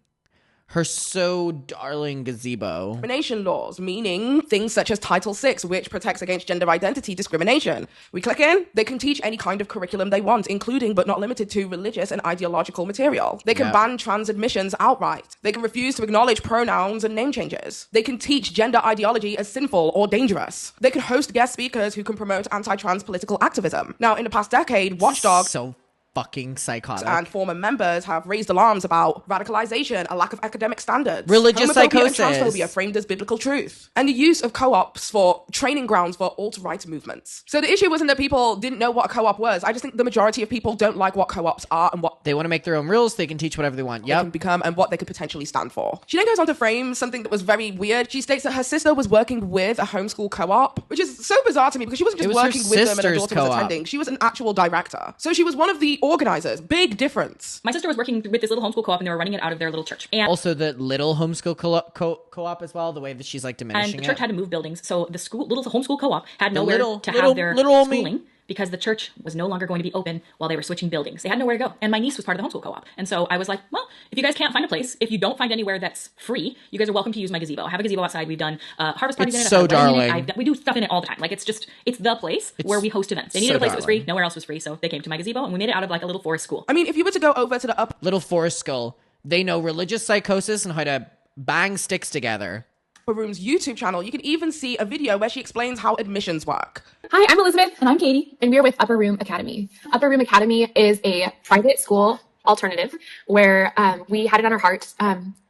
Her so darling gazebo. Discrimination laws, meaning things such as Title VI, which protects against gender identity discrimination. We click in, they can teach any kind of curriculum they want, including but not limited to religious and ideological material. They can ban trans admissions outright. They can refuse to acknowledge pronouns and name changes. They can teach gender ideology as sinful or dangerous. They can host guest speakers who can promote anti-trans political activism. Now, in the past decade, Watchdog So fucking psychotic. and former members have raised alarms about radicalization, a lack of academic standards, religious homophobia psychosis, and transphobia framed as biblical truth, and the use of co-ops for training grounds for alt-right movements. So the issue wasn't that people didn't know what a co-op was. I just think the majority of people don't like what co-ops are and what they want to make their own rules. They can teach whatever they want. they can become and what they could potentially stand for. She then goes on to frame something that was very weird. She states that her sister was working with a homeschool co-op, which is so bizarre to me because she wasn't just working with them and her daughter was attending. She was an actual director. So she was one of the organizers. Big difference. My sister was working with this little homeschool co-op and they were running it out of their little church. And also the little homeschool co-op as well, the way that she's like diminishing and the church had to move buildings. So the little homeschool co-op had nowhere to have their schooling because the church was no longer going to be open while they were switching buildings. They had nowhere to go. And my niece was part of the homeschool co-op. And so I was like, well, if you guys can't find a place, if you don't find anywhere that's free, you guys are welcome to use my gazebo. I have a gazebo outside. We've done harvest parties in it. It's so darling. We do stuff in it all the time. Like it's the place where we host events. They needed a place that was free. Nowhere else was free. So they came to my gazebo and we made it out of like a little forest school. I mean, if you were to go over to the upper little forest school, they know religious psychosis and how to bang sticks together. Room's YouTube channel, you can even see a video where she explains how admissions work. Hi, I'm Elizabeth. And I'm Katie. And we're with Upper Room Academy. Upper Room Academy is a private school alternative where we had it on our heart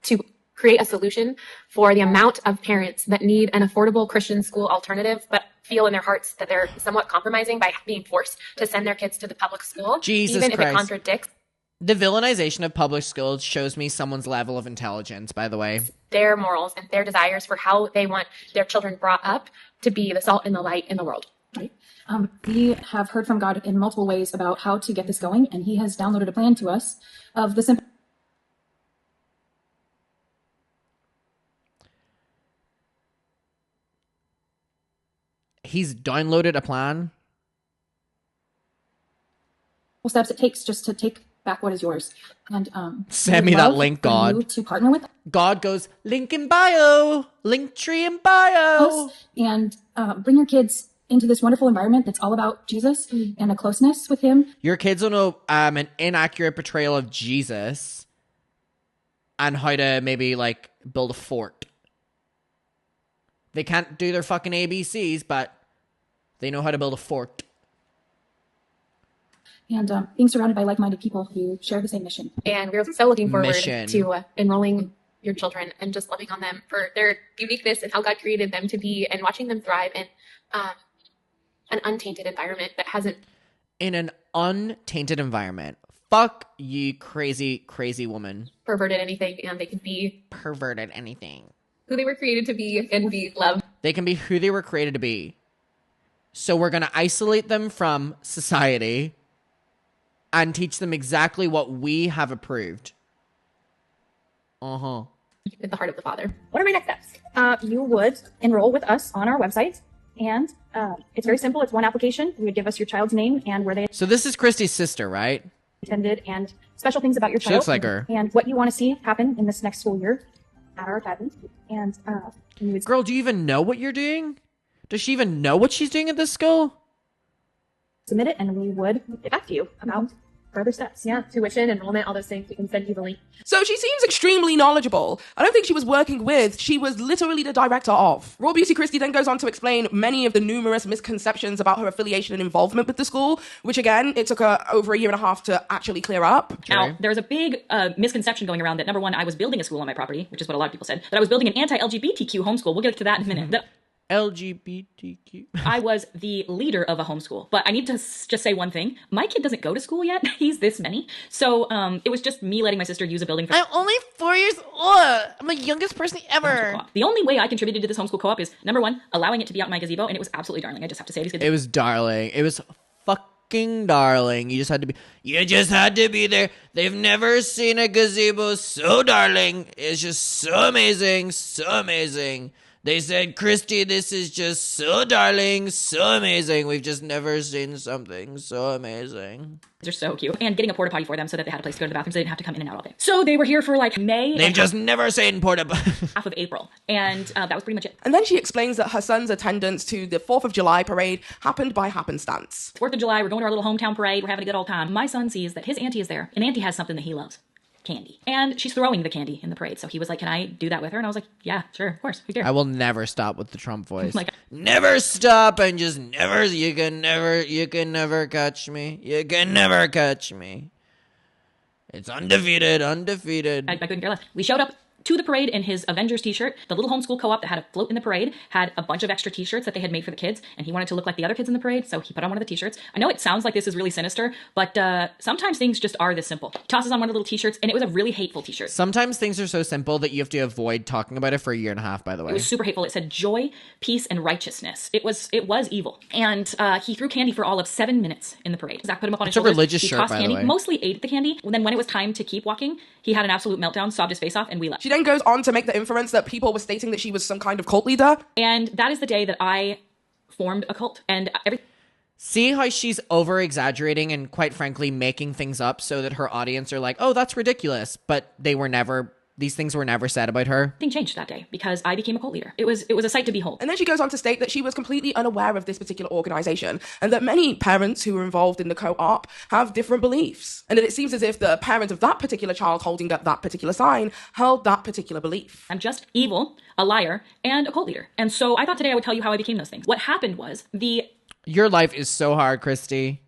to create a solution for the amount of parents that need an affordable Christian school alternative, but feel in their hearts that they're somewhat compromising by being forced to send their kids to the public school, even if it contradicts the villainization of public schools shows me someone's level of intelligence, by the way. Their morals and their desires for how they want their children brought up to be the salt and the light in the world. Right. We have heard from God in multiple ways about how to get this going, and he has downloaded a plan to us of the simple. He's downloaded a plan? Steps it takes just to take back what is yours. And send me that link, God. To partner with God goes, link in bio, link tree in bio, and bring your kids into this wonderful environment that's all about Jesus and a closeness with him. Your kids will know an inaccurate portrayal of Jesus and how to maybe like build a fort. They can't do their fucking ABCs, but they know how to build a fort. And being surrounded by like-minded people who share the same mission. And we're so looking forward to enrolling your children and just loving on them for their uniqueness and how God created them to be, and watching them thrive in an untainted environment that hasn't... In an untainted environment. Fuck you, crazy, crazy woman. Perverted anything, and they can be... Perverted anything. Who they were created to be and be loved. They can be who they were created to be. So we're going to isolate them from society and teach them exactly what we have approved. At the heart of the Father. What are my next steps? You would enroll with us on our website, and it's very simple. It's one application. You would give us your child's name and where they... So this is Christie's sister, right? ...attended, and special things about your child. She looks like her. And what you want to see happen in this next school year at our academy. And girl, do you even know what you're doing? Does she even know what she's doing at this school? Submit it, and we would get back to you about further steps. Yeah, tuition, enrollment, all those things. We can send you the link. So she seems extremely knowledgeable. I don't think she was working with, she was literally the director of. Raw Beauty Christie then goes on to explain many of the numerous misconceptions about her affiliation and involvement with the school, which again, it took her over a year and a half to actually clear up. Now, there's a big misconception going around that, number one, I was building a school on my property, which is what a lot of people said, that I was building an anti-LGBTQ homeschool. We'll get to that in a minute. LGBTQ. I was the leader of a homeschool. But I need to just say one thing. My kid doesn't go to school yet. He's this many. So it was just me letting my sister use a building. I'm only 4 years old. I'm the youngest person ever. The only way I contributed to this homeschool co-op is, number one, allowing it to be out in my gazebo. And it was absolutely darling. I just have to say these kids. It was darling. It was fucking darling. You just had to be there. They've never seen a gazebo so darling. It's just so amazing. So amazing. They said, Christie, this is just so darling, so amazing. We've just never seen something so amazing. They're so cute. And getting a porta potty for them so that they had a place to go to the bathroom so they didn't have to come in and out all day. So they were here for like May. They've just never seen porta potty. Half of April. And that was pretty much it. And then she explains that her son's attendance to the 4th of July parade happened by happenstance. 4th of July, we're going to our little hometown parade. We're having a good old time. My son sees that his auntie is there. And auntie has something that he loves. Candy. And she's throwing the candy in the parade. So he was like, can I do that with her? And I was like, yeah, sure, of course. I will never stop with the Trump voice. Like, never stop and just never, you can never catch me. You can never catch me. It's undefeated. I couldn't care less. We showed up to the parade in his Avengers t-shirt. The little homeschool co-op that had a float in the parade had a bunch of extra t-shirts that they had made for the kids, and he wanted to look like the other kids in the parade, so he put on one of the t-shirts. I know it sounds like this is really sinister, but sometimes things just are this simple. He tosses on one of the little t-shirts, and it was a really hateful t-shirt. Sometimes things are so simple that you have to avoid talking about it for a year and a half, by the way. It was super hateful. It said joy, peace, and righteousness. It was evil. And he threw candy for all of 7 minutes in the parade. Zach put him up on his shoulders. It's a religious shirt, tossed by candy, the way. Mostly ate the candy. And then when it was time to keep walking, he had an absolute meltdown, sobbed his face off, and we left. She then goes on to make the inference that people were stating that she was some kind of cult leader. And that is the day that I formed a cult. And See how she's over-exaggerating and, quite frankly, making things up so that her audience are like, oh, that's ridiculous. But these things were never said about her. Thing changed that day because I became a cult leader. It was a sight to behold. And then she goes on to state that she was completely unaware of this particular organization and that many parents who were involved in the co-op have different beliefs. And that it seems as if the parent of that particular child holding up that particular sign held that particular belief. I'm just evil, a liar, and a cult leader. And so I thought today I would tell you how I became those things. What happened was Your life is so hard, Christie.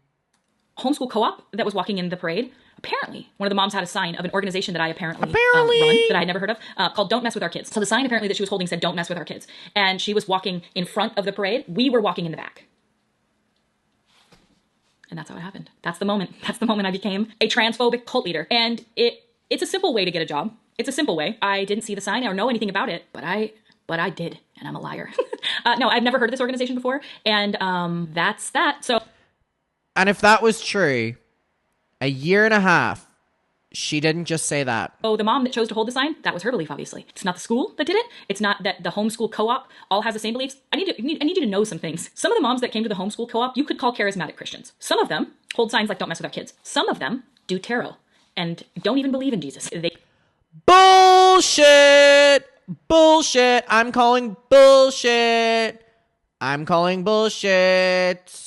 Homeschool co-op that was walking in the parade. Apparently, one of the moms had a sign of an organization that I apparently run, that I had never heard of, called Don't Mess With Our Kids. So the sign apparently that she was holding said, don't mess with our kids. And she was walking in front of the parade. We were walking in the back. And that's how it happened. That's the moment. That's the moment I became a transphobic cult leader. And it's a simple way to get a job. It's a simple way. I didn't see the sign or know anything about it, but I did. And I'm a liar. No, I've never heard of this organization before. And that's that. So. And if that was true, a year and a half, she didn't just say that. Oh, the mom that chose to hold the sign, that was her belief, obviously. It's not the school that did it. It's not that the homeschool co-op all has the same beliefs. I need you to know some things. Some of the moms that came to the homeschool co-op, you could call charismatic Christians. Some of them hold signs like don't mess with our kids. Some of them do tarot and don't even believe in Jesus. Bullshit! Bullshit! I'm calling bullshit! I'm calling bullshit!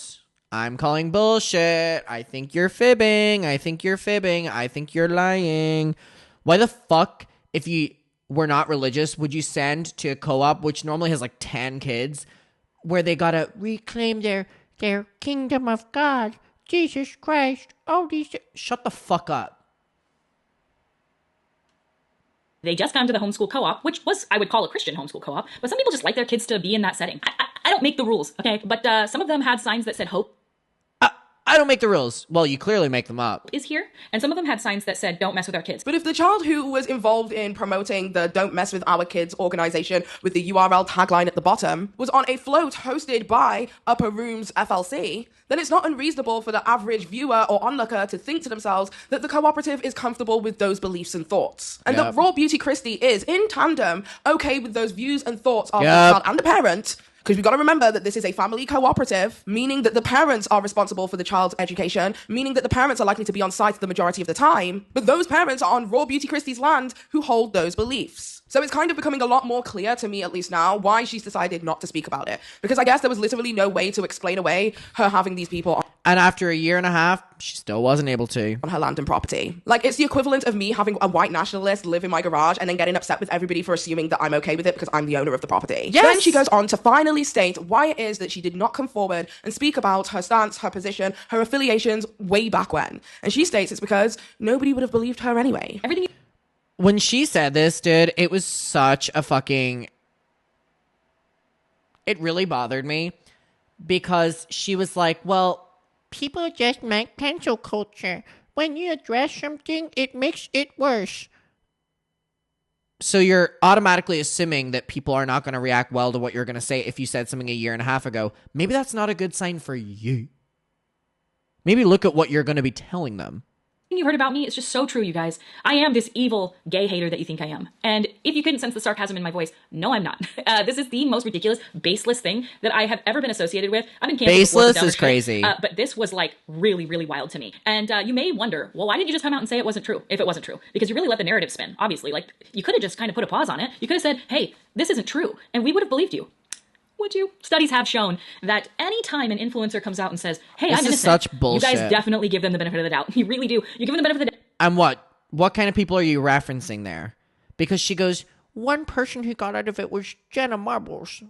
I'm calling bullshit. I think you're fibbing. I think you're fibbing. I think you're lying. Why the fuck, if you were not religious, would you send to a co-op, which normally has like 10 kids, where they gotta reclaim their kingdom of God, Jesus Christ, shut the fuck up. They just got into the homeschool co-op, which was, I would call a Christian homeschool co-op, but some people just like their kids to be in that setting. I don't make the rules, okay? But some of them had signs that said hope. I don't make the rules. Well, you clearly make them up. Is here. And some of them had signs that said, don't mess with our kids. But if the child who was involved in promoting the Don't Mess With Our Kids organization with the URL tagline at the bottom was on a float hosted by Upper Rooms FLC, then it's not unreasonable for the average viewer or onlooker to think to themselves that the cooperative is comfortable with those beliefs and thoughts. And that Raw Beauty Christie is, in tandem, okay with those views and thoughts of the child and the parent. Because we've got to remember that this is a family cooperative, meaning that the parents are responsible for the child's education, meaning that the parents are likely to be on site the majority of the time, but those parents are on Raw Beauty Christie's land who hold those beliefs. So it's kind of becoming a lot more clear to me, at least now, why she's decided not to speak about it. Because I guess there was literally no way to explain away her having these people And after a year and a half, she still wasn't able to. on her land and property. Like, it's the equivalent of me having a white nationalist live in my garage and then getting upset with everybody for assuming that I'm okay with it because I'm the owner of the property. Yes! Then she goes on to finally state why it is that she did not come forward and speak about her stance, her position, her affiliations way back when. And she states it's because nobody would have believed her anyway. Everything When she said this, dude, it was such a fucking... It really bothered me because she was like, well, people just make cancel culture. When you address something, it makes it worse. So you're automatically assuming that people are not going to react well to what you're going to say if you said something a year and a half ago. Maybe that's not a good sign for you. Maybe look at what you're going to be telling them. you heard about me is just so true, you guys. I am this evil gay hater that you think I am. And if you couldn't sense the sarcasm in my voice, no, I'm not. This is the most ridiculous, baseless thing that I have ever been associated with. I've been canceled. Baseless is crazy. But this was like really, really wild to me. And you may wonder, well, why didn't you just come out and say it wasn't true if it wasn't true? Because you really let the narrative spin, obviously. Like, you could have just kind of put a pause on it. You could have said, hey, this isn't true. And we would have believed you. Would you? Studies have shown that any time an influencer comes out and says, hey, I'm innocent, is such bullshit. You guys definitely give them the benefit of the doubt. You really do. You give them the benefit of the doubt. And what kind of people are you referencing there? Because she goes, one person who got out of it was Jenna Marbles.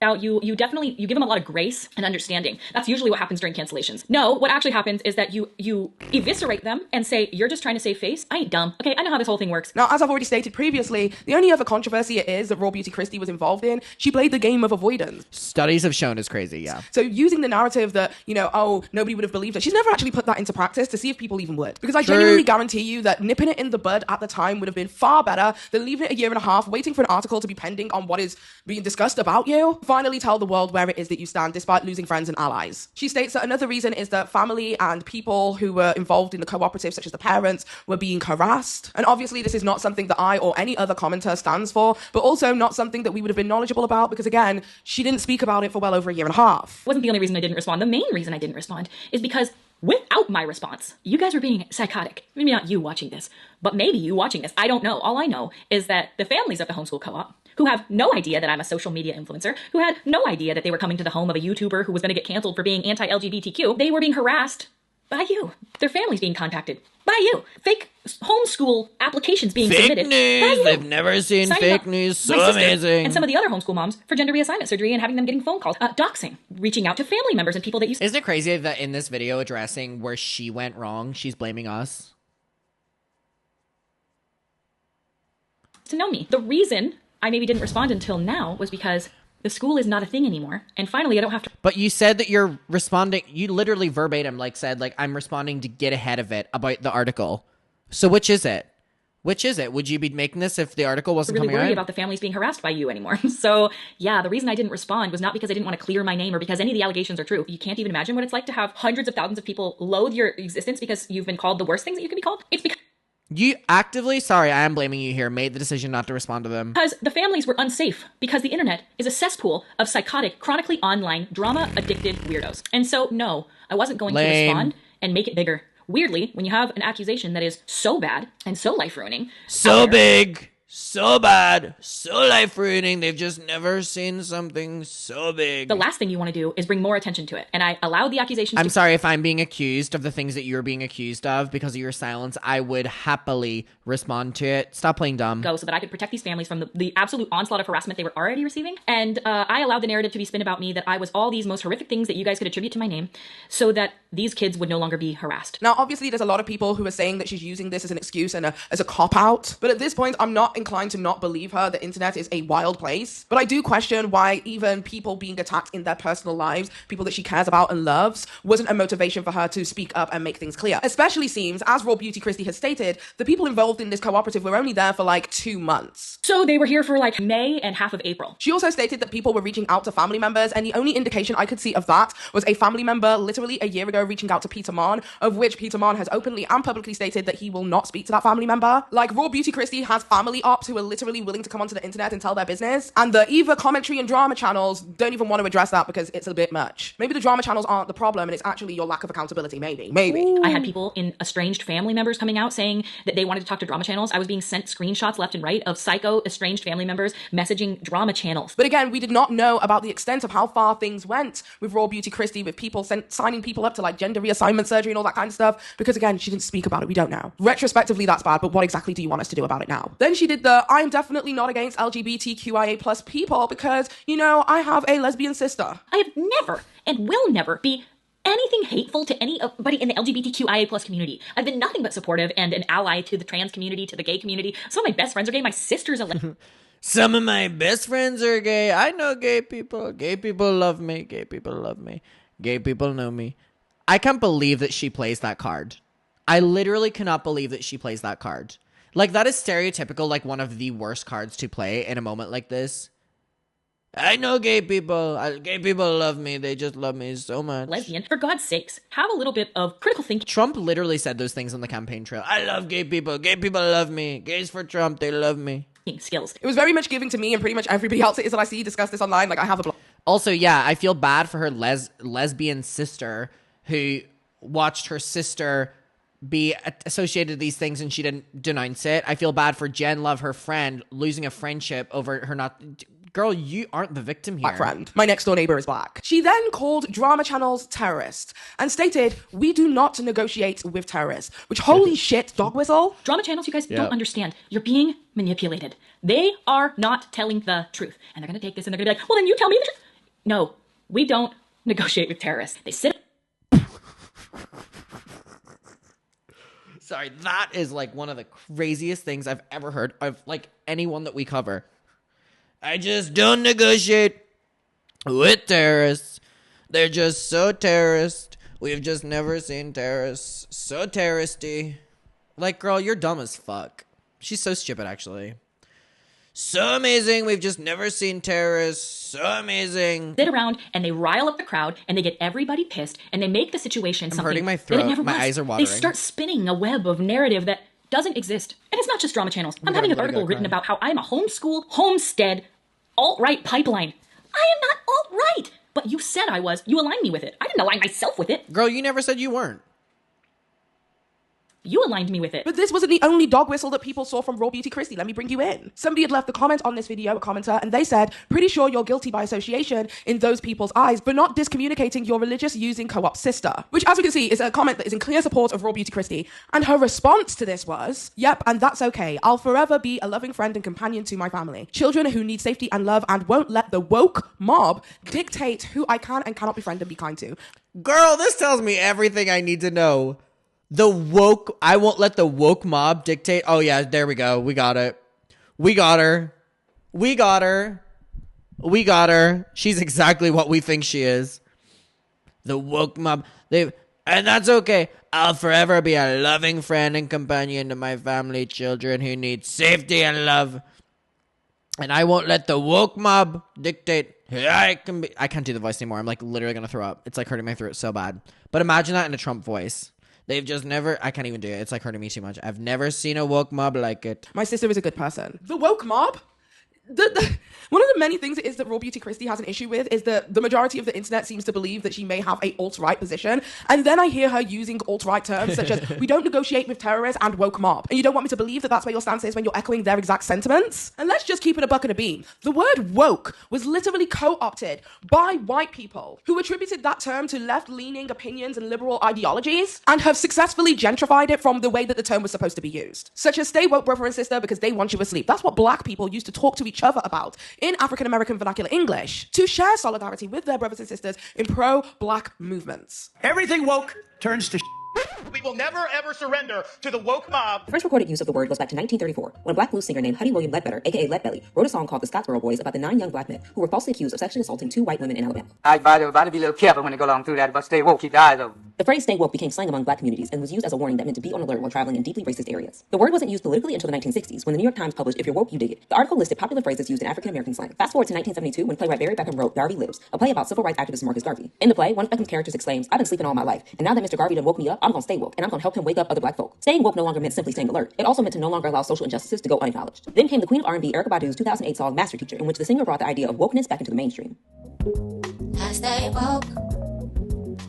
You definitely, you give them a lot of grace and understanding. That's usually what happens during cancellations. No, what actually happens is that you eviscerate them and say, you're just trying to save face. I ain't dumb. Okay, I know how this whole thing works. Now, as I've already stated previously, the only other controversy it is that RawBeautyKristi was involved in, she played the game of avoidance. Studies have shown it's crazy, yeah. So using the narrative that, oh, nobody would have believed her, she's never actually put that into practice to see if people even would. Because I genuinely guarantee you that nipping it in the bud at the time would have been far better than leaving it a year and a half, waiting for an article to be pending on what is being discussed about you. Finally tell the world where it is that you stand despite losing friends and allies. She states that another reason is that family and people who were involved in the cooperative, such as the parents, were being harassed. And obviously this is not something that I or any other commenter stands for, but also not something that we would have been knowledgeable about because, again, she didn't speak about it for well over a year and a half. Wasn't the only reason I didn't respond. The main reason I didn't respond is because without my response, you guys were being psychotic. Maybe not you watching this, but maybe you watching this. I don't know. All I know is that the families of the homeschool co-op, who have no idea that I'm a social media influencer, who had no idea that they were coming to the home of a YouTuber who was going to get canceled for being anti-LGBTQ, they were being harassed by you. Their families being contacted by you. Fake homeschool applications being submitted news. by you. They've never seen fake news. So amazing. And some of the other homeschool moms for gender reassignment surgery and having them getting phone calls, doxing, reaching out to family members and people that you... Isn't it crazy that in this video addressing where she went wrong, she's blaming us? To know me. The reason I maybe didn't respond until now was because the school is not a thing anymore. And finally, I don't have to... But you said that you're responding... You literally verbatim said, I'm responding to get ahead of it about the article. So which is it? Which is it? Would you be making this if the article wasn't really coming out? Worry about the families being harassed by you anymore. So yeah, the reason I didn't respond was not because I didn't want to clear my name or because any of the allegations are true. You can't even imagine what it's like to have hundreds of thousands of people loathe your existence because you've been called the worst things that you can be called. It's because... You actively, sorry, I am blaming you here, made the decision not to respond to them. Because the families were unsafe, because the internet is a cesspool of psychotic, chronically online, drama-addicted weirdos. And so, no, I wasn't going to respond and make it bigger. Weirdly, when you have an accusation that is so bad and so life-ruining... So big, so bad, so life-ruining, they've just never seen something so big. The last thing you want to do is bring more attention to it. And I allowed the accusations I'm sorry if I'm being accused of the things that you're being accused of because of your silence. I would happily respond to it. Stop playing dumb. Go so that I could protect these families from the absolute onslaught of harassment they were already receiving. And I allowed the narrative to be spun about me that I was all these most horrific things that you guys could attribute to my name so that these kids would no longer be harassed. Now, obviously, there's a lot of people who are saying that she's using this as an excuse and as a cop-out. But at this point, I'm not inclined to not believe her. The internet is a wild place. But I do question why even people being attacked in their personal lives, people that she cares about and loves, wasn't a motivation for her to speak up and make things clear. Especially seems, as RawBeautyKristi has stated, the people involved in this cooperative were only there for 2 months. So they were here for May and half of April. She also stated that people were reaching out to family members, and the only indication I could see of that was a family member literally a year ago reaching out to Peter Mon, of which Peter Mon has openly and publicly stated that he will not speak to that family member. RawBeautyKristi has family cops who are literally willing to come onto the internet and tell their business. And the Eva commentary and drama channels don't even want to address that because it's a bit much. Maybe the drama channels aren't the problem and it's actually your lack of accountability. Maybe. I had people in estranged family members coming out saying that they wanted to talk to drama channels. I was being sent screenshots left and right of psycho estranged family members messaging drama channels. But again, we did not know about the extent of how far things went with Raw Beauty Christie, with people signing people up to like gender reassignment surgery and all that kind of stuff. Because again, she didn't speak about it. We don't know. Retrospectively, that's bad. But what exactly do you want us to do about it now? Then she did the I'm definitely not against LGBTQIA plus people because, you know, I have a lesbian sister. I have never and will never be anything hateful to anybody in the LGBTQIA plus community. I've been nothing but supportive and an ally to the trans community, to the gay community. Some of my best friends are gay. My sister's a Some of my best friends are gay. I know gay people. Gay people love me. Gay people love me. Gay people know me. I can't believe that she plays that card. I literally cannot believe that she plays that card. Like, that is stereotypical, like one of the worst cards to play in a moment like this. I know gay people. Gay people love me. They just love me so much. lesbian. For God's sakes, have a little bit of critical thinking. Trump literally said those things on the campaign trail. I love gay people. Gay people love me. Gays for Trump. They love me. Skills. It was very much giving to me and pretty much everybody else it is that I see discuss this online. Like, I have a blog. Also, yeah, I feel bad for her lesbian sister who watched her sister be associated with these things and she didn't denounce it. I feel bad for Jen Love, her friend, losing a friendship over her not... Girl, you aren't the victim here. My friend. My next door neighbor is black. She then called drama channels terrorists and stated, we do not negotiate with terrorists. Which, holy shit, dog whistle. Drama channels, you guys don't understand. You're being manipulated. They are not telling the truth. And they're going to take this and they're going to be like, well, then you tell me the truth. No, we don't negotiate with terrorists. They sit... Sorry, that is like one of the craziest things I've ever heard of like anyone that we cover. I just don't negotiate with terrorists. They're just so terrorist. We've just never seen terrorists so terroristy. Like, girl, you're dumb as fuck. She's so stupid, actually. So amazing. We've just never seen terrorists. So amazing. Sit around and they rile up the crowd and they get everybody pissed and they make the situation something hurting my that it throat. never My was. eyes are watering. They start spinning a web of narrative that doesn't exist. And it's not just drama channels. I'm having an article written about how I'm a homeschool, homestead, alt-right pipeline. I am not alt-right. But you said I was. You aligned me with it. I didn't align myself with it. Girl, you never said you weren't. You aligned me with it. But this wasn't the only dog whistle that people saw from Raw Beauty Christie. Let me bring you in. Somebody had left a comment on this video, a commenter, and they said, pretty sure you're guilty by association in those people's eyes, but not discommunicating your religious using co-op sister. Which, as we can see, is a comment that is in clear support of Raw Beauty Christie. And her response to this was, yep, and that's okay. I'll forever be a loving friend and companion to my family. Children who need safety and love and won't let the woke mob dictate who I can and cannot befriend and be kind to. Girl, this tells me everything I need to know. I won't let the woke mob dictate. Oh yeah, there we go. We got it. We got her. We got her. We got her. She's exactly what we think she is. The woke mob. And that's okay. I'll forever be a loving friend and companion to my family, children who need safety and love. And I won't let the woke mob dictate who I can be. I can't do the voice anymore. I'm like literally gonna throw up. It's like hurting my throat so bad. But imagine that in a Trump voice. They've just never... I can't even do it. It's like hurting me too much. I've never seen a woke mob like it. My sister is a good person. The woke mob? One of the many things it is that Raw Beauty Christie has an issue with is that the majority of the internet seems to believe that she may have a alt-right position. And then I hear her using alt-right terms such as, we don't negotiate with terrorists and woke mob. And you don't want me to believe that that's where your stance is when you're echoing their exact sentiments? And let's just keep it a buck and a beam. The word woke was literally co-opted by white people who attributed that term to left-leaning opinions and liberal ideologies and have successfully gentrified it from the way that the term was supposed to be used. Such as stay woke brother and sister because they want you asleep. That's what black people used to talk to each other about in African-American vernacular English to share solidarity with their brothers and sisters in pro-black movements. Everything woke turns to We will never, ever surrender to the woke mob. The first recorded use of the word goes back to 1934, when a black blues singer named Honey William Ledbetter, a.k.a. Leadbelly, wrote a song called The Scottsboro Boys about the 9 young black men who were falsely accused of sexually assaulting 2 white women in Alabama. I advise everybody to be a little careful when they go along through that, but stay woke, keep your eyes open. The phrase stay woke became slang among black communities and was used as a warning that meant to be on alert while traveling in deeply racist areas. The word wasn't used politically until the 1960s, when the New York Times published If You're Woke, You Dig It. The article listed popular phrases used in African-American slang. Fast forward to 1972, when playwright Barry Beckham wrote Garvey Lives, a play about civil rights activist Marcus Garvey. In the play, one of Beckham's characters exclaims, "I've been sleeping all my life, and now that Mr. Garvey done woke me up, I'm gonna stay woke, and I'm gonna help him wake up other black folk." Staying woke no longer meant simply staying alert. It also meant to no longer allow social injustices to go unacknowledged. Then came the queen of R&B, Erykah Badu's 2008 song Master Teacher, in which the singer brought the idea of wokeness back into the mainstream. I stay woke,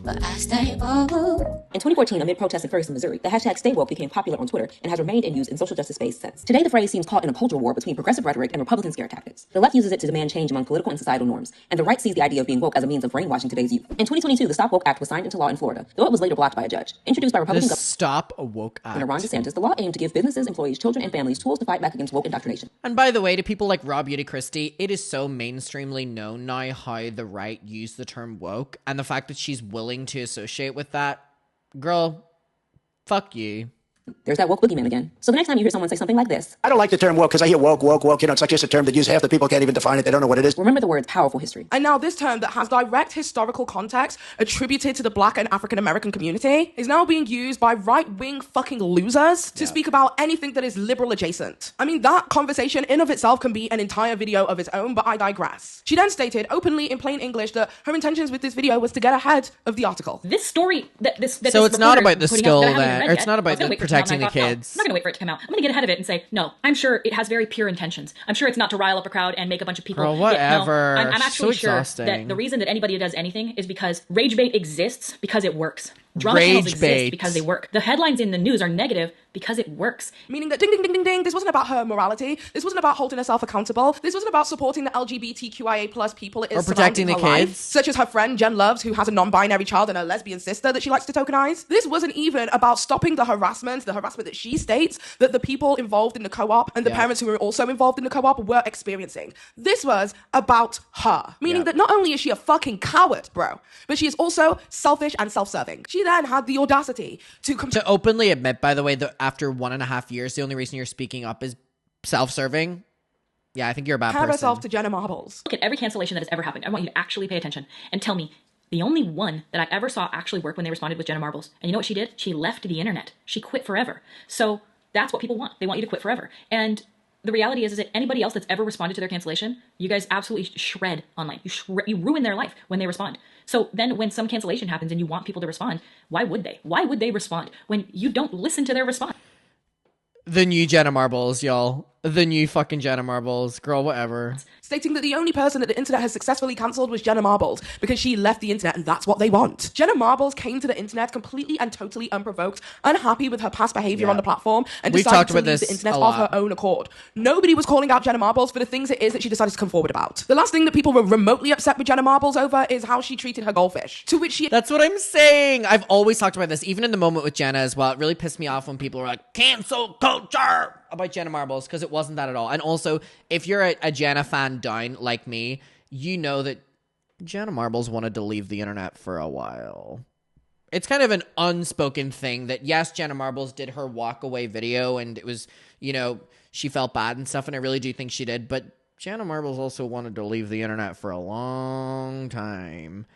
but I stay woke. In 2014, amid protests in Ferguson, Missouri, the hashtag Stay Woke became popular on Twitter and has remained in use in social justice space since. Today, the phrase seems caught in a cultural war between progressive rhetoric and Republican scare tactics. The left uses it to demand change among political and societal norms, and the right sees the idea of being woke as a means of brainwashing today's youth. In 2022, the Stop Woke Act was signed into law in Florida, though it was later blocked by a judge. Introduced by Republican Governor Stop Woke Act. Ron DeSantis, the law aimed to give businesses, employees, children, and families tools to fight back against woke indoctrination. And by the way, to people like RawBeautyKristi, it is so mainstreamly known now how the right use the term woke, and the fact that she's willing to associate with that, girl, fuck you. There's that woke boogeyman again. So the next time you hear someone say something like this, I don't like the term woke because I hear woke. You know, it's like just a term that use half the people can't even define it. They don't know what it is. remember the words powerful history. And now this term that has direct historical context attributed to the black and African American community is now being used by right-wing fucking losers to speak about anything that is liberal adjacent. I mean, that conversation in of itself can be an entire video of its own, but I digress. She then stated openly in plain English that her intentions with this video was to get ahead of the article. This story So it's not about the skill then, or it's not about protecting the kids. I'm not going to wait for it to come out. I'm going to get ahead of it and say, no, I'm sure it has very pure intentions. I'm sure it's not to rile up a crowd and make a bunch of people. Girl, whatever. I'm actually So sure exhausting. that the reason that anybody does anything is because rage bait exists because it works. Drama Rage channels exist bait. because they work. The headlines in the news are negative because it works. Meaning that ding, ding, ding, ding, ding, this wasn't about her morality. This wasn't about holding herself accountable. This wasn't about supporting the LGBTQIA plus people it is Or protecting surrounding the her life, kids. such as her friend Jen Loves, who has a non-binary child and a lesbian sister that she likes to tokenize. This wasn't even about stopping the harassment that she states that the people involved in the co-op and the parents who were also involved in the co-op were experiencing. This was about her. Meaning that not only is she a fucking coward, bro, but she is also selfish and self-serving. She then had the audacity to openly admit, by the way, that after 1.5 years, the only reason you're speaking up is self-serving. Yeah, I think you're a bad compare person. herself to Jenna Marbles. Look at every cancellation that has ever happened. I want you to actually pay attention and tell me the only one that I ever saw actually work when they responded with Jenna Marbles. And you know what she did? She left the internet. She quit forever. So that's what people want. They want you to quit forever. And the reality is that anybody else that's ever responded to their cancellation, you guys absolutely shred online. You ruin their life when they respond. So then when some cancellation happens and you want people to respond, why would they? Why would they respond when you don't listen to their response? The new Jenna Marbles, y'all. The new fucking Jenna Marbles. Girl, whatever. Stating that the only person that the internet has successfully cancelled was Jenna Marbles because she left the internet and that's what they want. Jenna Marbles came to the internet completely and totally unprovoked, unhappy with her past behavior on the platform, and We've decided talked to about leave this the internet a of lot. her own accord. Nobody was calling out Jenna Marbles for the things it is that she decided to come forward about. The last thing that people were remotely upset with Jenna Marbles over is how she treated her goldfish, to which she... That's what I'm saying. I've always talked about this, even in the moment with Jenna as well. It really pissed me off when people were like, cancel culture about Jenna Marbles, because it wasn't that at all. And also, if you're a Jenna fan down like me, you know that Jenna Marbles wanted to leave the internet for a while. It's kind of an unspoken thing that, yes, Jenna Marbles did her walk away video and it was, you know, she felt bad and stuff, and I really do think she did, but Jenna Marbles also wanted to leave the internet for a long time.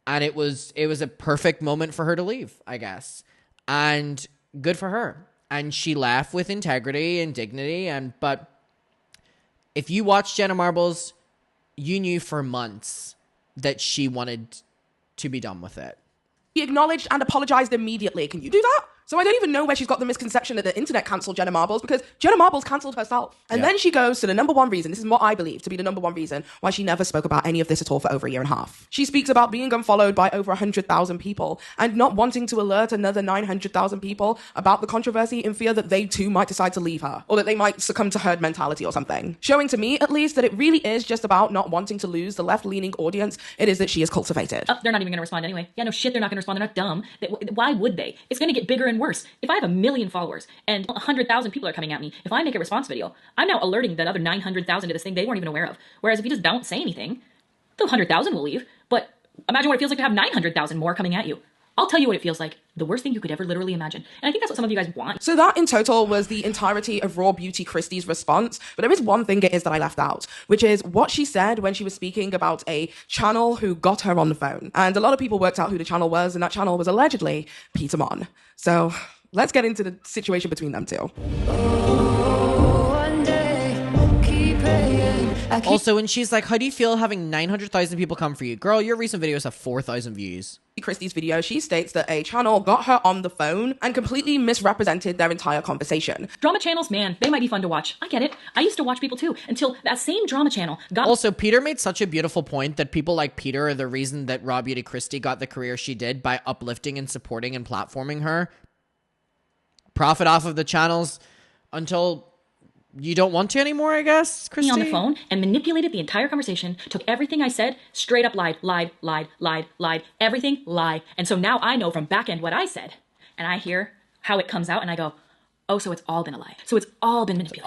And it was a perfect moment for her to leave, I guess. And good for her. And she left with integrity and dignity. But if you watch Jenna Marbles, you knew for months that she wanted to be done with it. He acknowledged and apologized immediately. Can you do that? So I don't even know where she's got the misconception that the internet cancelled Jenna Marbles, because Jenna Marbles cancelled herself. And then she goes to the number one reason, this is what I believe to be the number one reason why she never spoke about any of this at all for over a year and a half. She speaks about being unfollowed by over 100,000 people and not wanting to alert another 900,000 people about the controversy in fear that they too might decide to leave her, or that they might succumb to herd mentality or something. Showing to me, at least, that it really is just about not wanting to lose the left-leaning audience it is that she has cultivated. Oh, they're not even going to respond anyway. Yeah, no shit, they're not going to respond. They're not dumb. Why would they? It's going to get bigger and worse. If I have a million followers and 100,000 people are coming at me, if I make a response video, I'm now alerting that other 900,000 to this thing they weren't even aware of. Whereas if you just don't say anything, the 100,000 will leave. But imagine what it feels like to have 900,000 more coming at you. I'll tell you what it feels like. The worst thing you could ever literally imagine. And I think that's what some of you guys want. So that in total was the entirety of RawBeautyKristi's response. But there is one thing it is that I left out, which is what she said when she was speaking about a channel who got her on the phone. And a lot of people worked out who the channel was, and that channel was allegedly Peter Mon. So let's get into the situation between them two. Also, when she's like, how do you feel having 900,000 people come for you? Girl, your recent videos have 4,000 views. Christie's video, she states that a channel got her on the phone and completely misrepresented their entire conversation. Drama channels, man, they might be fun to watch. I get it. I used to watch people too, until that same drama channel got... Also, Peter made such a beautiful point that people like Peter are the reason that RawBeautyKristi got the career she did by uplifting and supporting and platforming her. Profit off of the channels until you don't want to anymore, I guess, Christie? On the phone and manipulated the entire conversation, took everything I said, straight up lied, everything lie. And so now I know from back end what I said, and I hear how it comes out, and I go, oh, so it's all been a lie. So it's all been manipulated.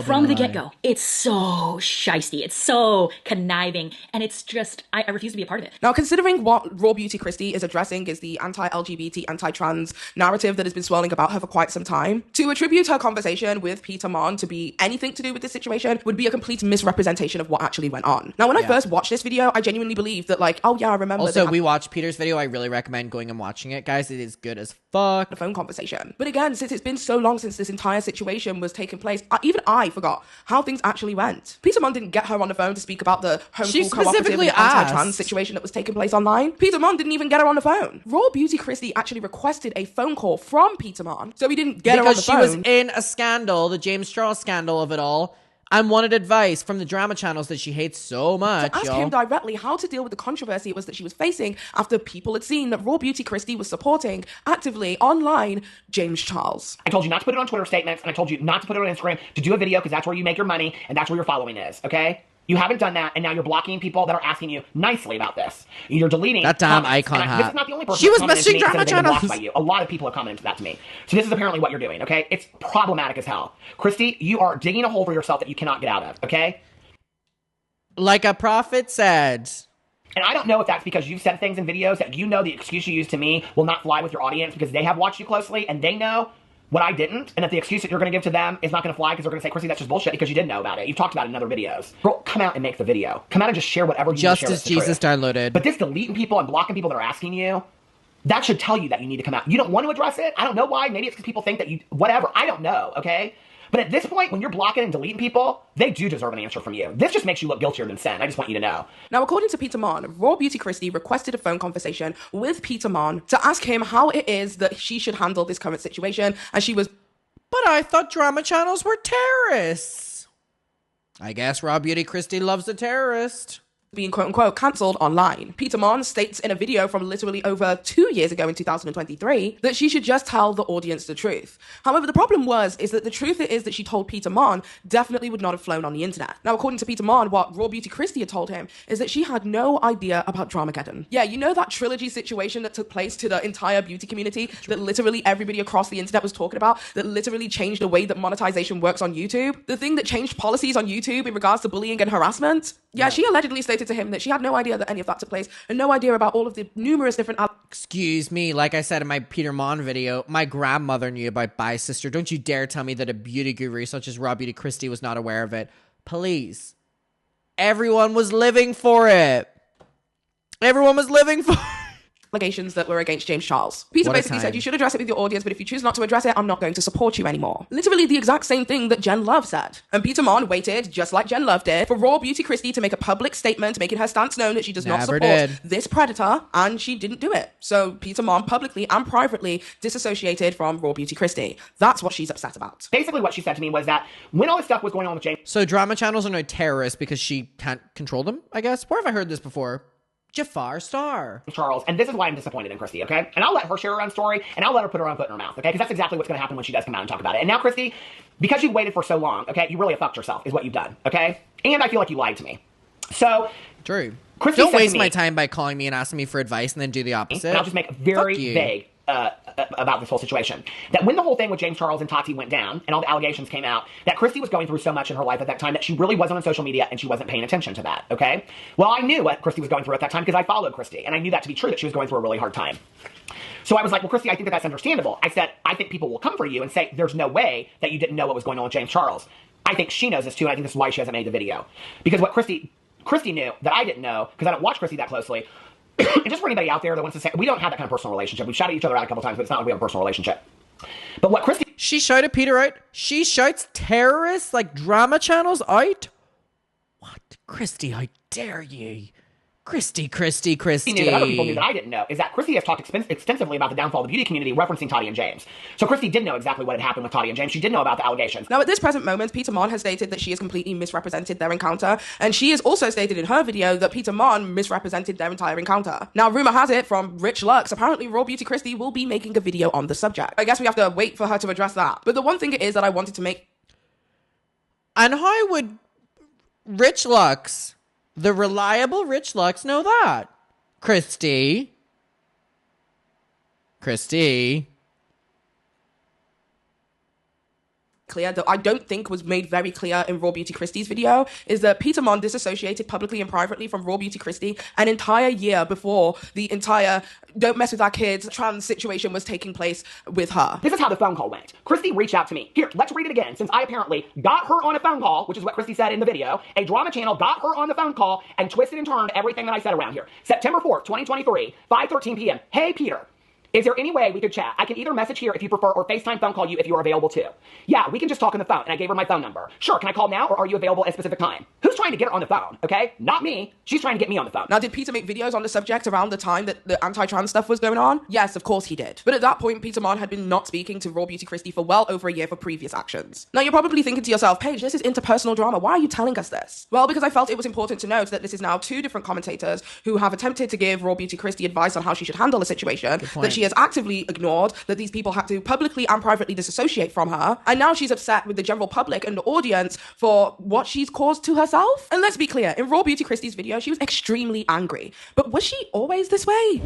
From the get-go. It's so shisty. It's so conniving. And it's just, I refuse to be a part of it. Now, considering what RawBeautyKristi is addressing is the anti-LGBT, anti-trans narrative that has been swirling about her for quite some time, to attribute her conversation with Peter Mon to be anything to do with this situation would be a complete misrepresentation of what actually went on. Now, when I first watched this video, I genuinely believed that, like, oh yeah, I remember. Also, we watched Peter's video. I really recommend going and watching it, guys. It is good as fuck. The phone conversation. But again, since it's been so long since this entire situation was taking place, even I forgot how things actually went. Peter Mon didn't get her on the phone to speak about the homeschool cooperative and anti-trans situation that was taking place online. Peter Mon didn't even get her on the phone. RawBeautyKristi actually requested a phone call from Peter Mon, so he didn't get her on the phone. Because she was in a scandal, the James Charles scandal of it all, and wanted advice from the drama channels that she hates so much. To ask him directly how to deal with the controversy it was that she was facing after people had seen that RawBeautyKristi was supporting actively online James Charles. I told you not to put it on Twitter statements, and I told you not to put it on Instagram, to do a video because that's where you make your money and that's where your following is, okay? You haven't done that, and now you're blocking people that are asking you nicely about this. You're deleting that damn comments. icon hat. This is not the only person she was messaging drama channels. By you. A lot of people have commented that to me. So this is apparently what you're doing, okay? It's problematic as hell. Christie, you are digging a hole for yourself that you cannot get out of, okay? Like a prophet said. And I don't know if that's because you've said things in videos that you know the excuse you use to me will not fly with your audience because they have watched you closely and they know what I didn't, and that the excuse that you're going to give to them is not going to fly because they're going to say, Christie, that's just bullshit because you didn't know about it. You've talked about it in other videos. Girl, come out and make the video. Come out and just share whatever you just want to share. Just as Jesus downloaded. But this deleting people and blocking people that are asking you, that should tell you that you need to come out. You don't want to address it. I don't know why. Maybe it's because people think that you, whatever. I don't know, okay? But at this point, when you're blocking and deleting people, they do deserve an answer from you. This just makes you look guiltier than sin. I just want you to know. Now, according to Peter Mon, RawBeautyKristi requested a phone conversation with Peter Mon to ask him how it is that she should handle this current situation, and she was... But I thought drama channels were terrorists. I guess RawBeautyKristi loves a terrorist. Being quote-unquote cancelled online. Peter Mon states in a video from literally over 2 years ago in 2023 that she should just tell the audience the truth. However, the problem is that the truth is that she told Peter Mon definitely would not have flown on the internet. Now, according to Peter Mon, what RawBeautyKristi had told him is that she had no idea about Dramageddon. Yeah, you know that trilogy situation that took place to the entire beauty community that literally everybody across the internet was talking about, that literally changed the way that monetization works on YouTube? The thing that changed policies on YouTube in regards to bullying and harassment? Yeah, she allegedly stated to him that she had no idea that any of that took place and no idea about all of the numerous different... Excuse me, like I said in my Peter Mon video, my grandmother knew about Bye Sister. Don't you dare tell me that a beauty guru such as RawBeautyKristi was not aware of it. Please. Everyone was living for it. Everyone was living for it. Allegations that were against James Charles. Peter basically said, you should address it with your audience, but if you choose not to address it, I'm not going to support you anymore. Literally the exact same thing that Jen Love said. And Peter Mon waited, just like Jen Love did, for RawBeautyKristi to make a public statement making her stance known that she does not support this predator, and she didn't do it. So Peter Mon publicly and privately disassociated from RawBeautyKristi. That's what she's upset about. Basically what she said to me was that when all this stuff was going on with James... So drama channels are no terrorists because she can't control them, I guess? Where have I heard this before? Jafar Star. Charles, and this is why I'm disappointed in Christie, okay? And I'll let her share her own story, and I'll let her put her own foot in her mouth, okay? Because that's exactly what's going to happen when she does come out and talk about it. And now, Christie, because you waited for so long, okay, you really have fucked yourself, is what you've done, okay? And I feel like you lied to me. So... True. Christie Don't waste my time by calling me and asking me for advice and then do the opposite. And I'll just make a very vague about this whole situation. That when the whole thing with James Charles and Tati went down and all the allegations came out, that Christie was going through so much in her life at that time that she really wasn't on social media and she wasn't paying attention to that, okay? Well, I knew what Christie was going through at that time because I followed Christie, and I knew that to be true, that she was going through a really hard time. So I was like, well, Christie, I think that that's understandable. I said, I think people will come for you and say, there's no way that you didn't know what was going on with James Charles. I think she knows this too, and I think this is why she hasn't made the video. Because what Christie knew that I didn't know, because I don't watch Christie that closely, and just for anybody out there that wants to say, we don't have that kind of personal relationship. We've shouted each other out a couple times, but it's not like we have a personal relationship. But what Christie... She shouted Peter out? She shouts terrorists like drama channels out? What? Christie, how dare you? Christie. knew that other people knew that I didn't know is that Christie has talked extensively about the downfall of the beauty community, referencing Tati and James. So Christie did know exactly what had happened with Tati and James. She did know about the allegations. Now, at this present moment, Peter Mon has stated that she has completely misrepresented their encounter, and she has also stated in her video that Peter Mon misrepresented their entire encounter. Now, rumor has it from Rich Lux, apparently Raw Beauty Kristi will be making a video on the subject. I guess we have to wait for her to address that. But the one thing it is that I wanted to make... And how would Rich Lux, the reliable Rich Lux, know that? Christie. Clear that I don't think was made very clear in Raw Beauty Kristi's video is that Peter Mon disassociated publicly and privately from Raw Beauty Kristi an entire year before the entire don't mess with our kids trans situation was taking place with her. This is how the phone call went. Christie reached out to me. Here, let's read it again, since I apparently got her on a phone call, which is what Christie said in the video. A drama channel got her on the phone call and twisted and turned everything that I said around here. September 4th, 2023, 5:13 p.m. Hey, Peter. Is there any way we could chat? I can either message here if you prefer or FaceTime phone call you if you are available too. Yeah, we can just talk on the phone. And I gave her my phone number. Sure, can I call now or are you available at a specific time? Who's trying to get her on the phone, okay? Not me. She's trying to get me on the phone. Now, did Peter make videos on the subject around the time that the anti-trans stuff was going on? Yes, of course he did. But at that point, Peter Mon had been not speaking to Raw Beauty Kristi for well over a year for previous actions. Now, you're probably thinking to yourself, Paige, this is interpersonal drama. Why are you telling us this? Well, because I felt it was important to note that this is now two different commentators who have attempted to give Raw Beauty Kristi advice on how she should handle the situation, that she has actively ignored, that these people had to publicly and privately disassociate from her, and now she's upset with the general public and the audience for what she's caused to herself. And let's be clear, in Raw Beauty Kristi's video, she was extremely angry. But was she always this way?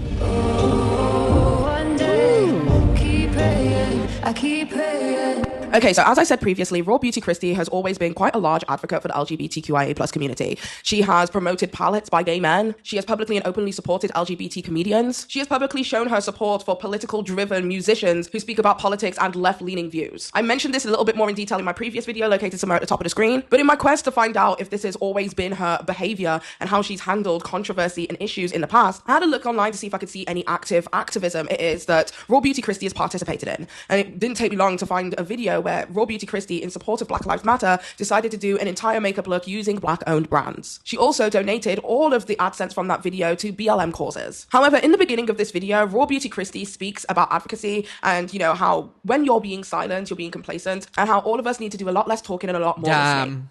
One day, keep praying, I keep praying. Okay, so as I said previously, Raw Beauty Kristi has always been quite a large advocate for the LGBTQIA+ community. She has promoted palettes by gay men. She has publicly and openly supported LGBT comedians. She has publicly shown her support for political-driven musicians who speak about politics and left-leaning views. I mentioned this a little bit more in detail in my previous video, located somewhere at the top of the screen. But in my quest to find out if this has always been her behavior and how she's handled controversy and issues in the past, I had a look online to see if I could see any active activism it is that Raw Beauty Kristi has participated in. And it didn't take me long to find a video where Raw Beauty Kristi, in support of Black Lives Matter, decided to do an entire makeup look using Black-owned brands. She also donated all of the AdSense from that video to BLM causes. However, in the beginning of this video, Raw Beauty Kristi speaks about advocacy and, you know, how when you're being silent, you're being complacent, and how all of us need to do a lot less talking and a lot more listening.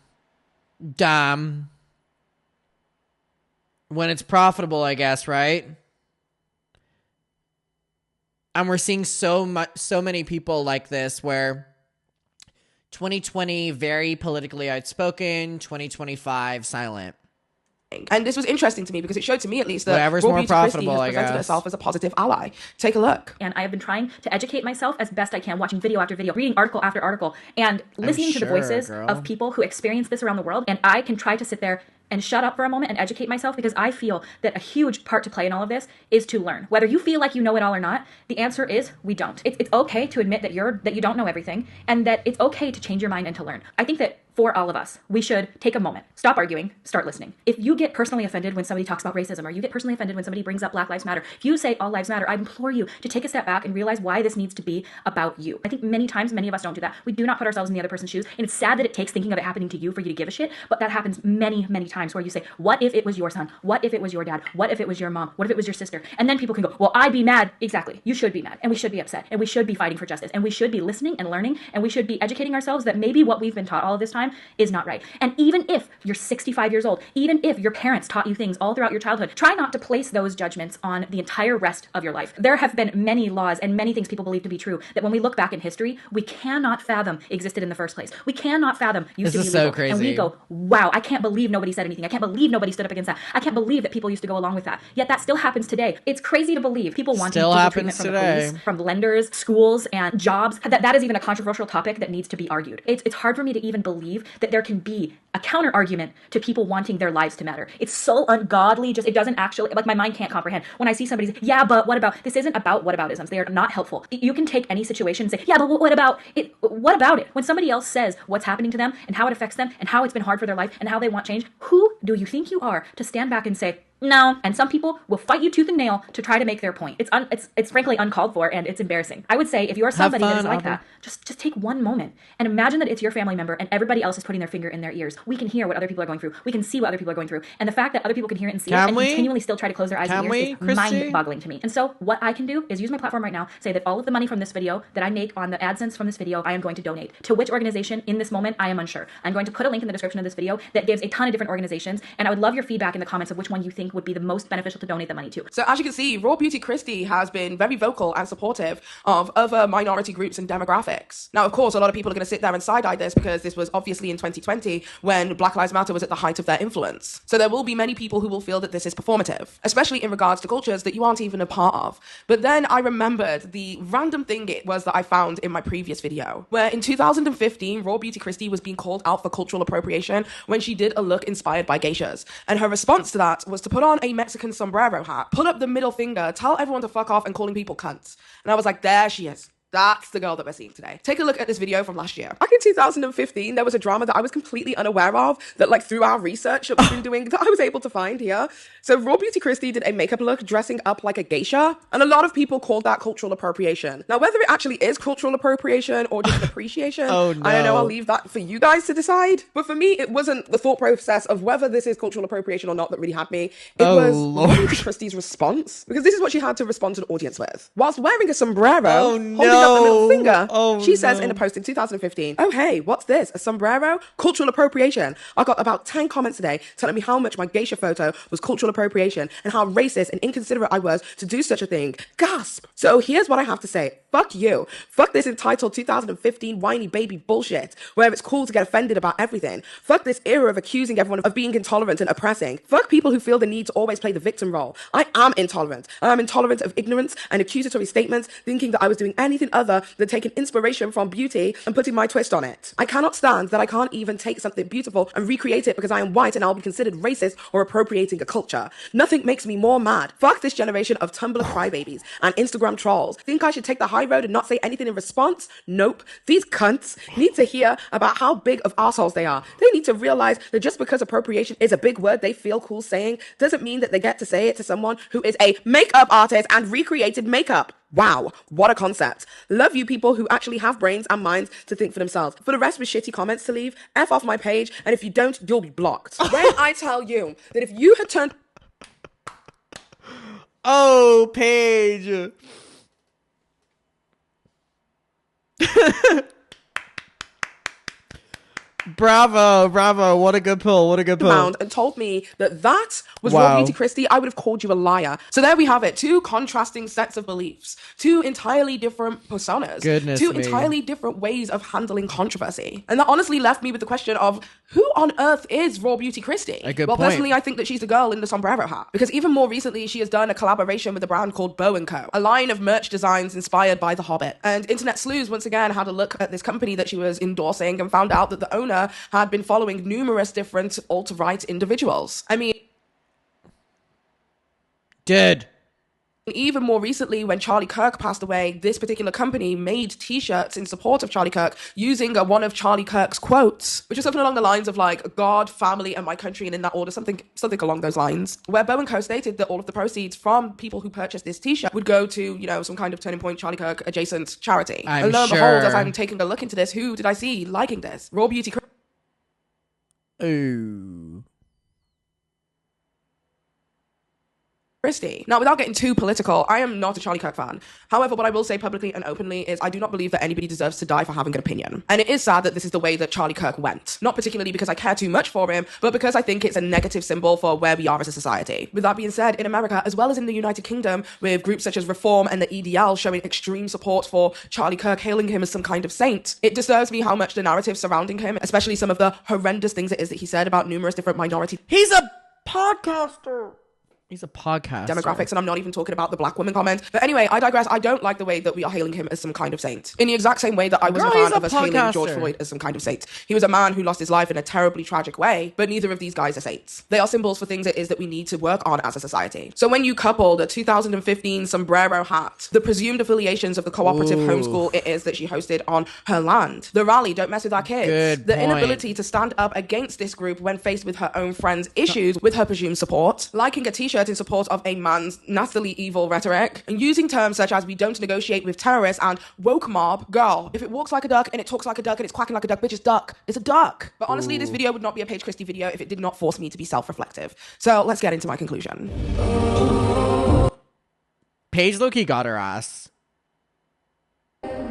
Damn. When it's profitable, I guess, right? And we're seeing so many people like this where 2020, very politically outspoken, 2025, silent. And this was interesting to me because it showed to me at least that Whatever's Raw more Beauty profitable, Kristi has presented herself as a positive ally. Take a look. And I have been trying to educate myself as best I can, watching video after video, reading article after article, and listening to the voices of people who experience this around the world. And I can try to sit there and shut up for a moment and educate myself because I feel that a huge part to play in all of this is to learn. Whether you feel like you know it all or not, the answer is we don't. It's okay to admit that you don't know everything and that it's okay to change your mind and to learn. I think that for all of us, we should take a moment, stop arguing, start listening. If you get personally offended when somebody talks about racism, or you get personally offended when somebody brings up Black Lives Matter, if you say all lives matter, I implore you to take a step back and realize why this needs to be about you. I think many times, many of us don't do that. We do not put ourselves in the other person's shoes, and it's sad that it takes thinking of it happening to you for you to give a shit, but that happens many, many times where you say, what if it was your son? What if it was your dad? What if it was your mom? What if it was your sister? And then people can go, well, I'd be mad. Exactly. You should be mad, and we should be upset, and we should be fighting for justice, and we should be listening and learning, and we should be educating ourselves that maybe what we've been taught all of this time is not right. And even if you're 65 years old, even if your parents taught you things all throughout your childhood, try not to place those judgments on the entire rest of your life. There have been many laws and many things people believe to be true that when we look back in history, we cannot fathom existed in the first place. We cannot fathom used to be legal. So crazy. And we go, wow, I can't believe nobody said anything anything. I can't believe nobody stood up against that. I can't believe that people used to go along with that. Yet that still happens today. It's crazy to believe people want Still equal happens treatment from today. the police, from lenders, schools, and jobs. That is even a controversial topic that needs to be argued. It's hard for me to even believe that there can be a counter argument to people wanting their lives to matter. It's so ungodly. Just, it doesn't actually, like, my mind can't comprehend when I see somebody say, yeah, but what about, this isn't about whataboutisms. They are not helpful. You can take any situation and say, yeah, but what about it? What about it? When somebody else says what's happening to them and how it affects them and how it's been hard for their life and how they want change, who do you think you are to stand back and say, no? And some people will fight you tooth and nail to try to make their point. It's frankly uncalled for, and it's embarrassing. I would say if you are somebody that is like that, just take one moment and imagine that it's your family member and everybody else is putting their finger in their ears. We can hear what other people are going through. We can see what other people are going through. And the fact that other people can hear it and see it and continually still try to close their eyes and ears is mind-boggling to me. And so what I can do is use my platform right now, say that all of the money from this video that I make on the AdSense from this video, I am going to donate. To which organization in this moment, I am unsure. I'm going to put a link in the description of this video that gives a ton of different organizations, and I would love your feedback in the comments of which one you think would be the most beneficial to donate the money to. So as you can see, RawBeautyKristi has been very vocal and supportive of other minority groups and demographics. Now, of course, a lot of people are going to sit there and side-eye this because this was obviously in 2020 when Black Lives Matter was at the height of their influence. So there will be many people who will feel that this is performative, especially in regards to cultures that you aren't even a part of. But then I remembered the random thing it was that I found in my previous video, where in 2015, RawBeautyKristi was being called out for cultural appropriation when she did a look inspired by geishas. And her response to that was to put on a Mexican sombrero hat, pull up the middle finger, tell everyone to fuck off, and calling people cunts. And I was like, there she is. That's the girl that we're seeing today. Take a look at this video from last year. Back in 2015, there was a drama that I was completely unaware of that, like, through our research that we've been doing, that I was able to find here. So RawBeautyKristi did a makeup look dressing up like a geisha, and a lot of people called that cultural appropriation. Now, whether it actually is cultural appropriation or just appreciation, I don't know, I'll leave that for you guys to decide. But for me, it wasn't the thought process of whether this is cultural appropriation or not that really had me. It was RawBeautyKristi's response, because this is what she had to respond to an audience with. Whilst wearing a sombrero, holding up the middle finger, she says in a post in 2015, oh hey, what's this? A sombrero? Cultural appropriation. I got about 10 comments today telling me how much my geisha photo was cultural appropriation and how racist and inconsiderate I was to do such a thing. Gasp! So here's what I have to say. Fuck you. Fuck this entitled 2015 whiny baby bullshit, where it's cool to get offended about everything. Fuck this era of accusing everyone of being intolerant and oppressing. Fuck people who feel the need to always play the victim role. I am intolerant. I am intolerant of ignorance and accusatory statements, thinking that I was doing anything other than taking inspiration from beauty and putting my twist on it. I cannot stand that I can't even take something beautiful and recreate it because I am white and I'll be considered racist or appropriating a culture. Nothing makes me more mad. Fuck this generation of Tumblr crybabies and Instagram trolls. Think I should take the high road and not say anything in response? Nope. These cunts need to hear about how big of assholes they are. They need to realize that just because appropriation is a big word they feel cool saying doesn't mean that they get to say it to someone who is a makeup artist and recreated makeup. Wow, what a concept. Love you people who actually have brains and minds to think for themselves. For the rest with shitty comments to leave, F off my page, and if you don't, you'll be blocked. When I tell you that if you had turned... Oh, Paige. Bravo. What a good pull. And told me that was RawBeautyKristi, I would have called you a liar. So there we have it. Two contrasting sets of beliefs. Two entirely different personas. Two entirely different ways of handling controversy. And that honestly left me with the question of, who on earth is RawBeautyKristi? A good point. Personally, I think that she's the girl in the sombrero hat. Because even more recently, she has done a collaboration with a brand called Bow & Co., a line of merch designs inspired by The Hobbit. And Internet Sleuths once again had a look at this company that she was endorsing and found out that the owner had been following numerous different alt-right individuals. I mean... Dead. Even more recently, when Charlie Kirk passed away, this particular company made t-shirts in support of Charlie Kirk using one of Charlie Kirk's quotes, which is something along the lines of like, God, family, and my country, and in that order, something along those lines, where Bow & Co. stated that all of the proceeds from people who purchased this t-shirt would go to, you know, some kind of Turning Point Charlie Kirk adjacent charity. And lo and behold, as I'm taking a look into this, who did I see liking this? RawBeautyKristi. Ooh. Christie. Now, without getting too political, I am not a Charlie Kirk fan. However, what I will say publicly and openly is I do not believe that anybody deserves to die for having an opinion. And it is sad that this is the way that Charlie Kirk went. Not particularly because I care too much for him, but because I think it's a negative symbol for where we are as a society. With that being said, in America, as well as in the United Kingdom, with groups such as Reform and the EDL showing extreme support for Charlie Kirk, hailing him as some kind of saint, it disturbs me how much the narrative surrounding him, especially some of the horrendous things it is that he said about numerous different minorities. He's a podcaster. He's a podcast. Demographics, and I'm not even talking about the black woman comment. But anyway, I digress. I don't like the way that we are hailing him as some kind of saint. In the exact same way that I was a fan of us hailing George Floyd as some kind of saint. He was a man who lost his life in a terribly tragic way, but neither of these guys are saints. They are symbols for things it is that we need to work on as a society. So when you couple the 2015 sombrero hat, the presumed affiliations of the cooperative homeschool it is that she hosted on her land, the rally, don't mess with our kids, the inability to stand up against this group when faced with her own friends' issues with her presumed support, liking a t-shirt in support of a man's nastily evil rhetoric, and using terms such as we don't negotiate with terrorists and woke mob. Girl, if it walks like a duck and it talks like a duck and it's quacking like a duck, bitch, it's duck. It's a duck. But honestly, this video would not be a Paige Christie video if it did not force me to be self-reflective. So let's get into my conclusion. Paige low-key got her ass.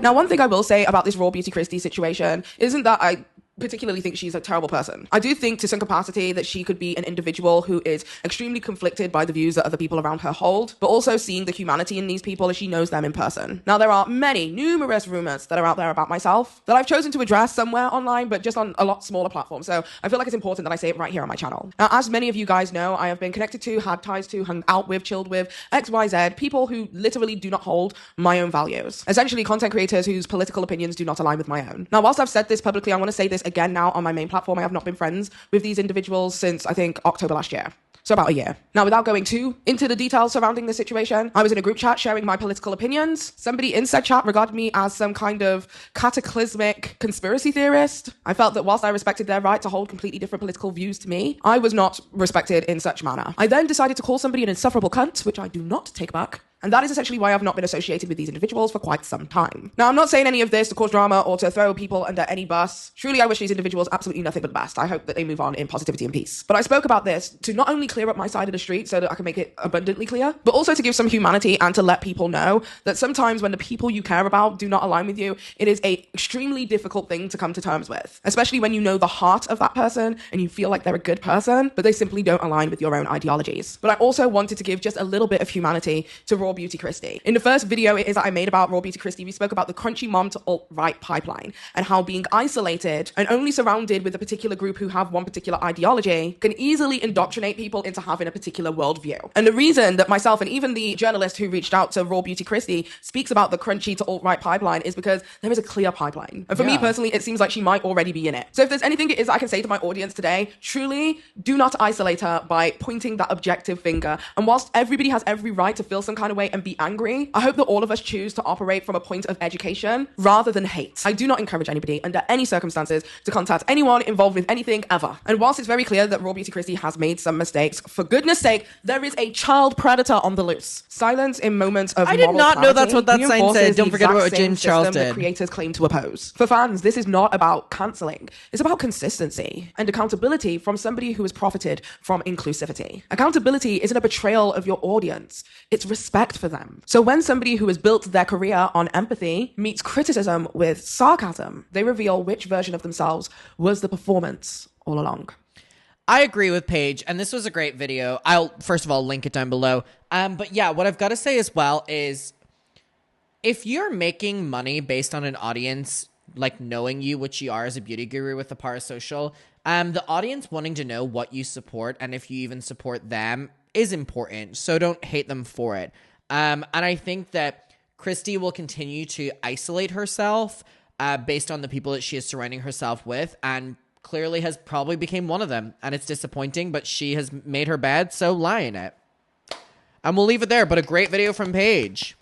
Now, one thing I will say about this RawBeautyKristi situation isn't that I particularly think she's a terrible person. I do think to some capacity that she could be an individual who is extremely conflicted by the views that other people around her hold, but also seeing the humanity in these people as she knows them in person. Now, there are numerous rumors that are out there about myself that I've chosen to address somewhere online, but just on a lot smaller platform. So I feel like it's important that I say it right here on my channel. Now, as many of you guys know, I have been connected to, had ties to, hung out with, chilled with XYZ people who literally do not hold my own values. Essentially, content creators whose political opinions do not align with my own. Now, whilst I've said this publicly, I want to say this again now on my main platform. I have not been friends with these individuals since, I think, October last year. So about a year. Now, without going too into the details surrounding this situation, I was in a group chat sharing my political opinions. Somebody in said chat regarded me as some kind of cataclysmic conspiracy theorist. I felt that whilst I respected their right to hold completely different political views to me, I was not respected in such manner. I then decided to call somebody an insufferable cunt, which I do not take back. And that is essentially why I've not been associated with these individuals for quite some time. Now, I'm not saying any of this to cause drama or to throw people under any bus. Truly, I wish these individuals absolutely nothing but the best. I hope that they move on in positivity and peace. But I spoke about this to not only clear up my side of the street so that I can make it abundantly clear, but also to give some humanity and to let people know that sometimes when the people you care about do not align with you, it is an extremely difficult thing to come to terms with. Especially when you know the heart of that person and you feel like they're a good person, but they simply don't align with your own ideologies. But I also wanted to give just a little bit of humanity to RawBeautyKristi. In the first video it is that I made about RawBeautyKristi, we spoke about the crunchy mom to alt-right pipeline and how being isolated and only surrounded with a particular group who have one particular ideology can easily indoctrinate people into having a particular worldview. And the reason that myself and even the journalist who reached out to RawBeautyKristi speaks about the crunchy to alt-right pipeline is because there is a clear pipeline. And for me personally, it seems like she might already be in it. So if there's anything it is I can say to my audience today, truly do not isolate her by pointing that objective finger. And whilst everybody has every right to feel some kind of way and be angry, I hope that all of us choose to operate from a point of education rather than hate. I do not encourage anybody under any circumstances to contact anyone involved with anything ever. And whilst it's very clear that RawBeautyKristi has made some mistakes, for goodness sake, there is a child predator on the loose. Silence in moments of I did not know that's what that sign said. Don't forget about what James Charles did. The creators claim to oppose. For fans, this is not about cancelling. It's about consistency and accountability from somebody who has profited from inclusivity. Accountability isn't a betrayal of your audience. It's respect for them. So when somebody who has built their career on empathy meets criticism with sarcasm, they reveal which version of themselves was the performance all along. I agree with Paige, and this was a great video. I'll, first of all, link it down below. But yeah, what I've got to say as well is if you're making money based on an audience, like knowing you, which you are as a beauty guru with the Parasocial, the audience wanting to know what you support and if you even support them is important. So don't hate them for it. And I think that Christie will continue to isolate herself based on the people that she is surrounding herself with, and clearly has probably became one of them. And it's disappointing, but she has made her bed, so lie in it. And we'll leave it there, but a great video from Paige.